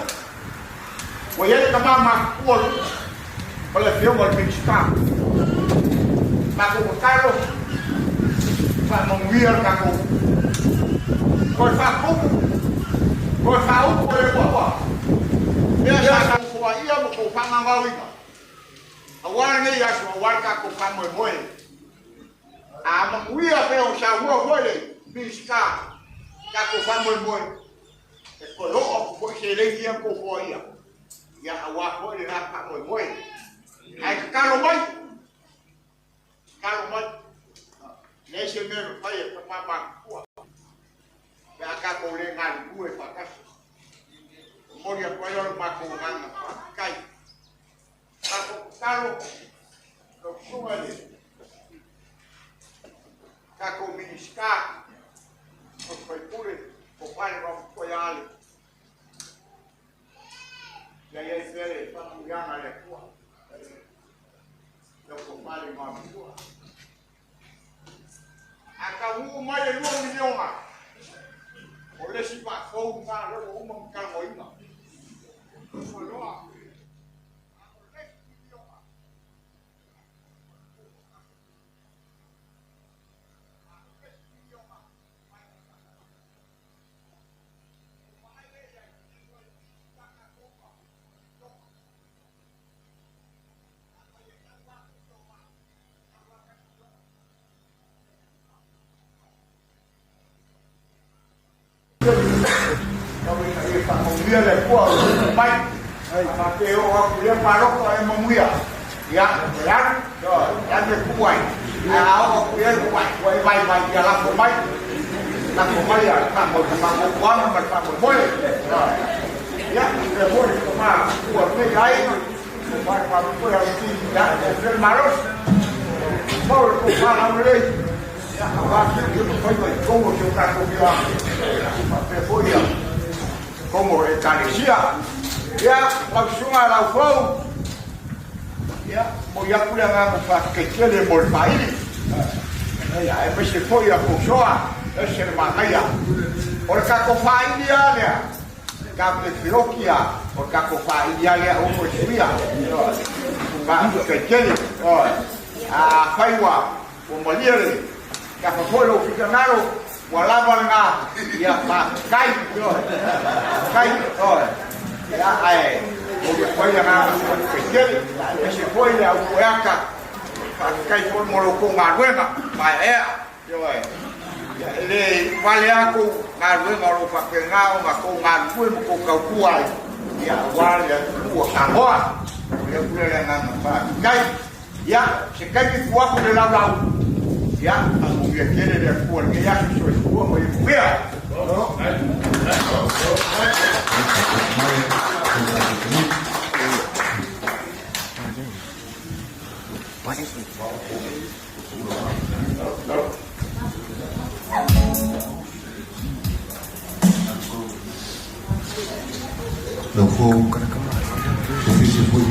C: o ele kama makul oleh dia mau bincang mako karo fa mongwiar kako koi fa boleh bawa dia sa ko ia mo ko pangawi awal ni ya awal kako famoi boy mongwiar pe o sa boleh bincang Kako famoi Kalau aku sering dia kau ya, ya awak kau dia nak moi. Kalau mai, ni sebenarnya saya pemamak kuat. Ya kau lengan gue pakas. Mau dia koyor makungan pakai. Kalau semua ni, kau miniska. Foi pure, o pai vai apoiar. E aí ele para mulher na rua. kembali mampu. Akamu mai luang ni orang. Oleh si pak kau nggak ada umum kalau ini. Dia le kuat baik, tapi orang dia parok orang memuya, ya, dan dia kuat, orang dia kuat baik dia laku baik ya, tak mau uang, tak mau boleh, ya, dia boleh cuma kuat ni lain, cuma kuat yang tidak, dia marus, mau kuat boleh, ya, awak itu boleh, kau juga kuat, tapi boleh. Como Ecanesia, ya, langsung ala ufau, ya, mau ya pulang aku pakai kecil mau pakai, ya, mesti foi a kusoa, ser makaya, orang kako pakai dia ya, kako filokia, orang kako pakai dia ya, umur sebia, nggak kecil, faiwa, umaliere, kako polo fikanaro. Walaupun nggak, ya pakai, ya boleh yang kecil, masih boleh ya uangka, pakai pun molokong ngaruh nggak, baik ya, ini wali aku ngaruh kalau pakai ngaruh kau kuat, ya wali aku kamboa, boleh yang pakai, ya sekali kuat boleh lalu. Ya, aku dia kira dia kuat, dia sudah kuat boleh buat.
A: Logo, ofício foi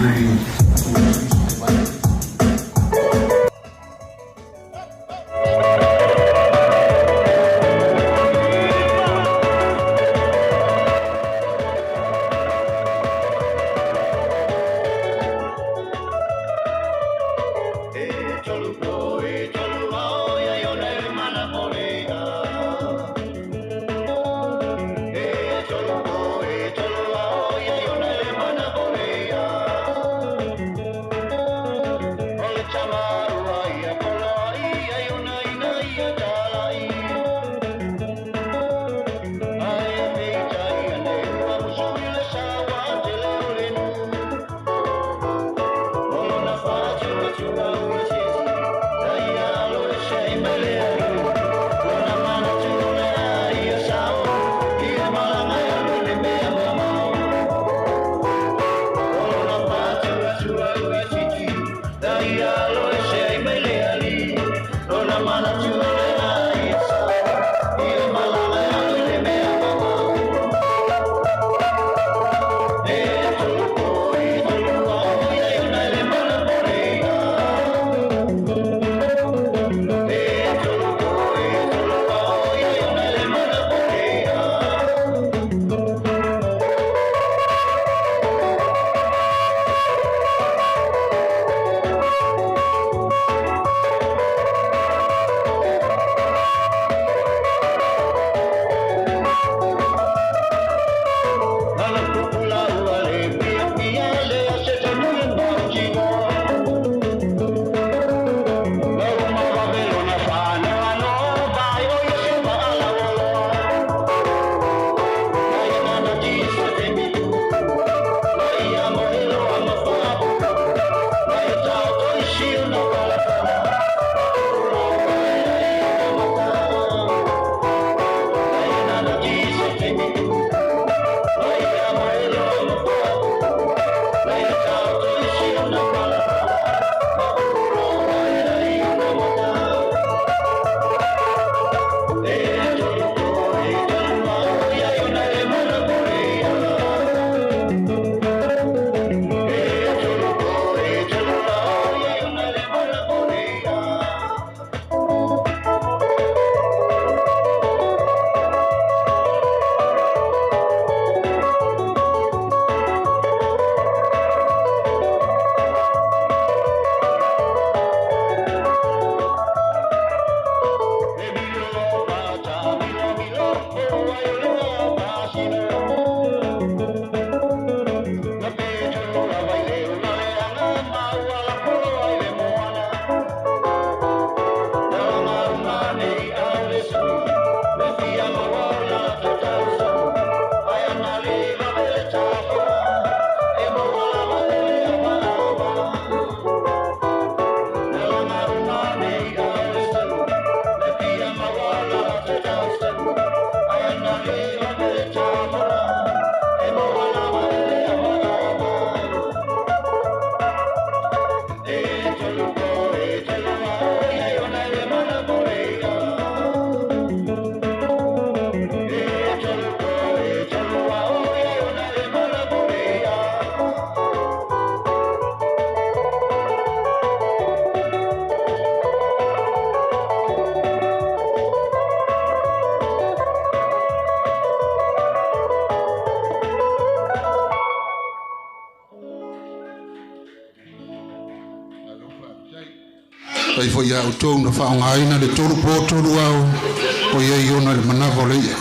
A: fo ia o tō na whaongaina le tōru pōtoru au o ia i ona le manawa le ia.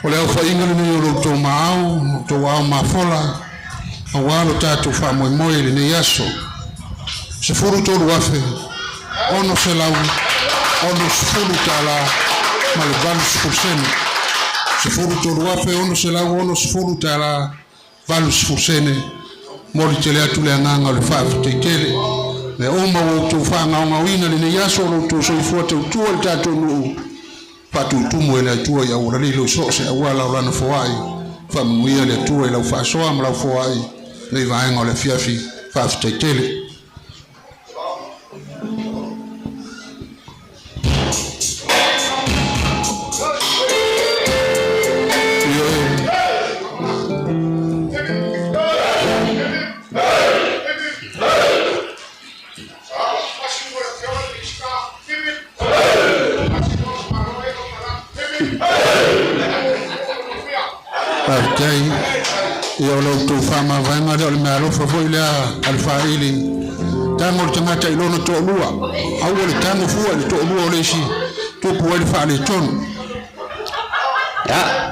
A: O le au whainga le nei o lo tō maau, tō au mawhola, a walo tātou wha moe moe le nei aso. Se furu tōru afe, ono se lau, ono se furu tāla, ma le valu sifusene. Se furu tōru afe, ono se lau, ono se furu tāla, valu sifusene. Mori te le atu le anganga o le whaafu te tele. Le oma o tō whaanga o ngawina le nei aso o tō soifua te utua le tātou nuu. Patu tumu e le atua i aura lilo so se aua lau rana foai. Whamuia le atua i lau whaasoa ma lau foai. Nei vaenga o le fiafi whaafu te tele. Jai, ia lo tu fama vai ma le malo fa foi le al faili. Tango tangata ilono to lua. Au le tango fu le to lua le si. Tu puoi fare ton.
D: Ya.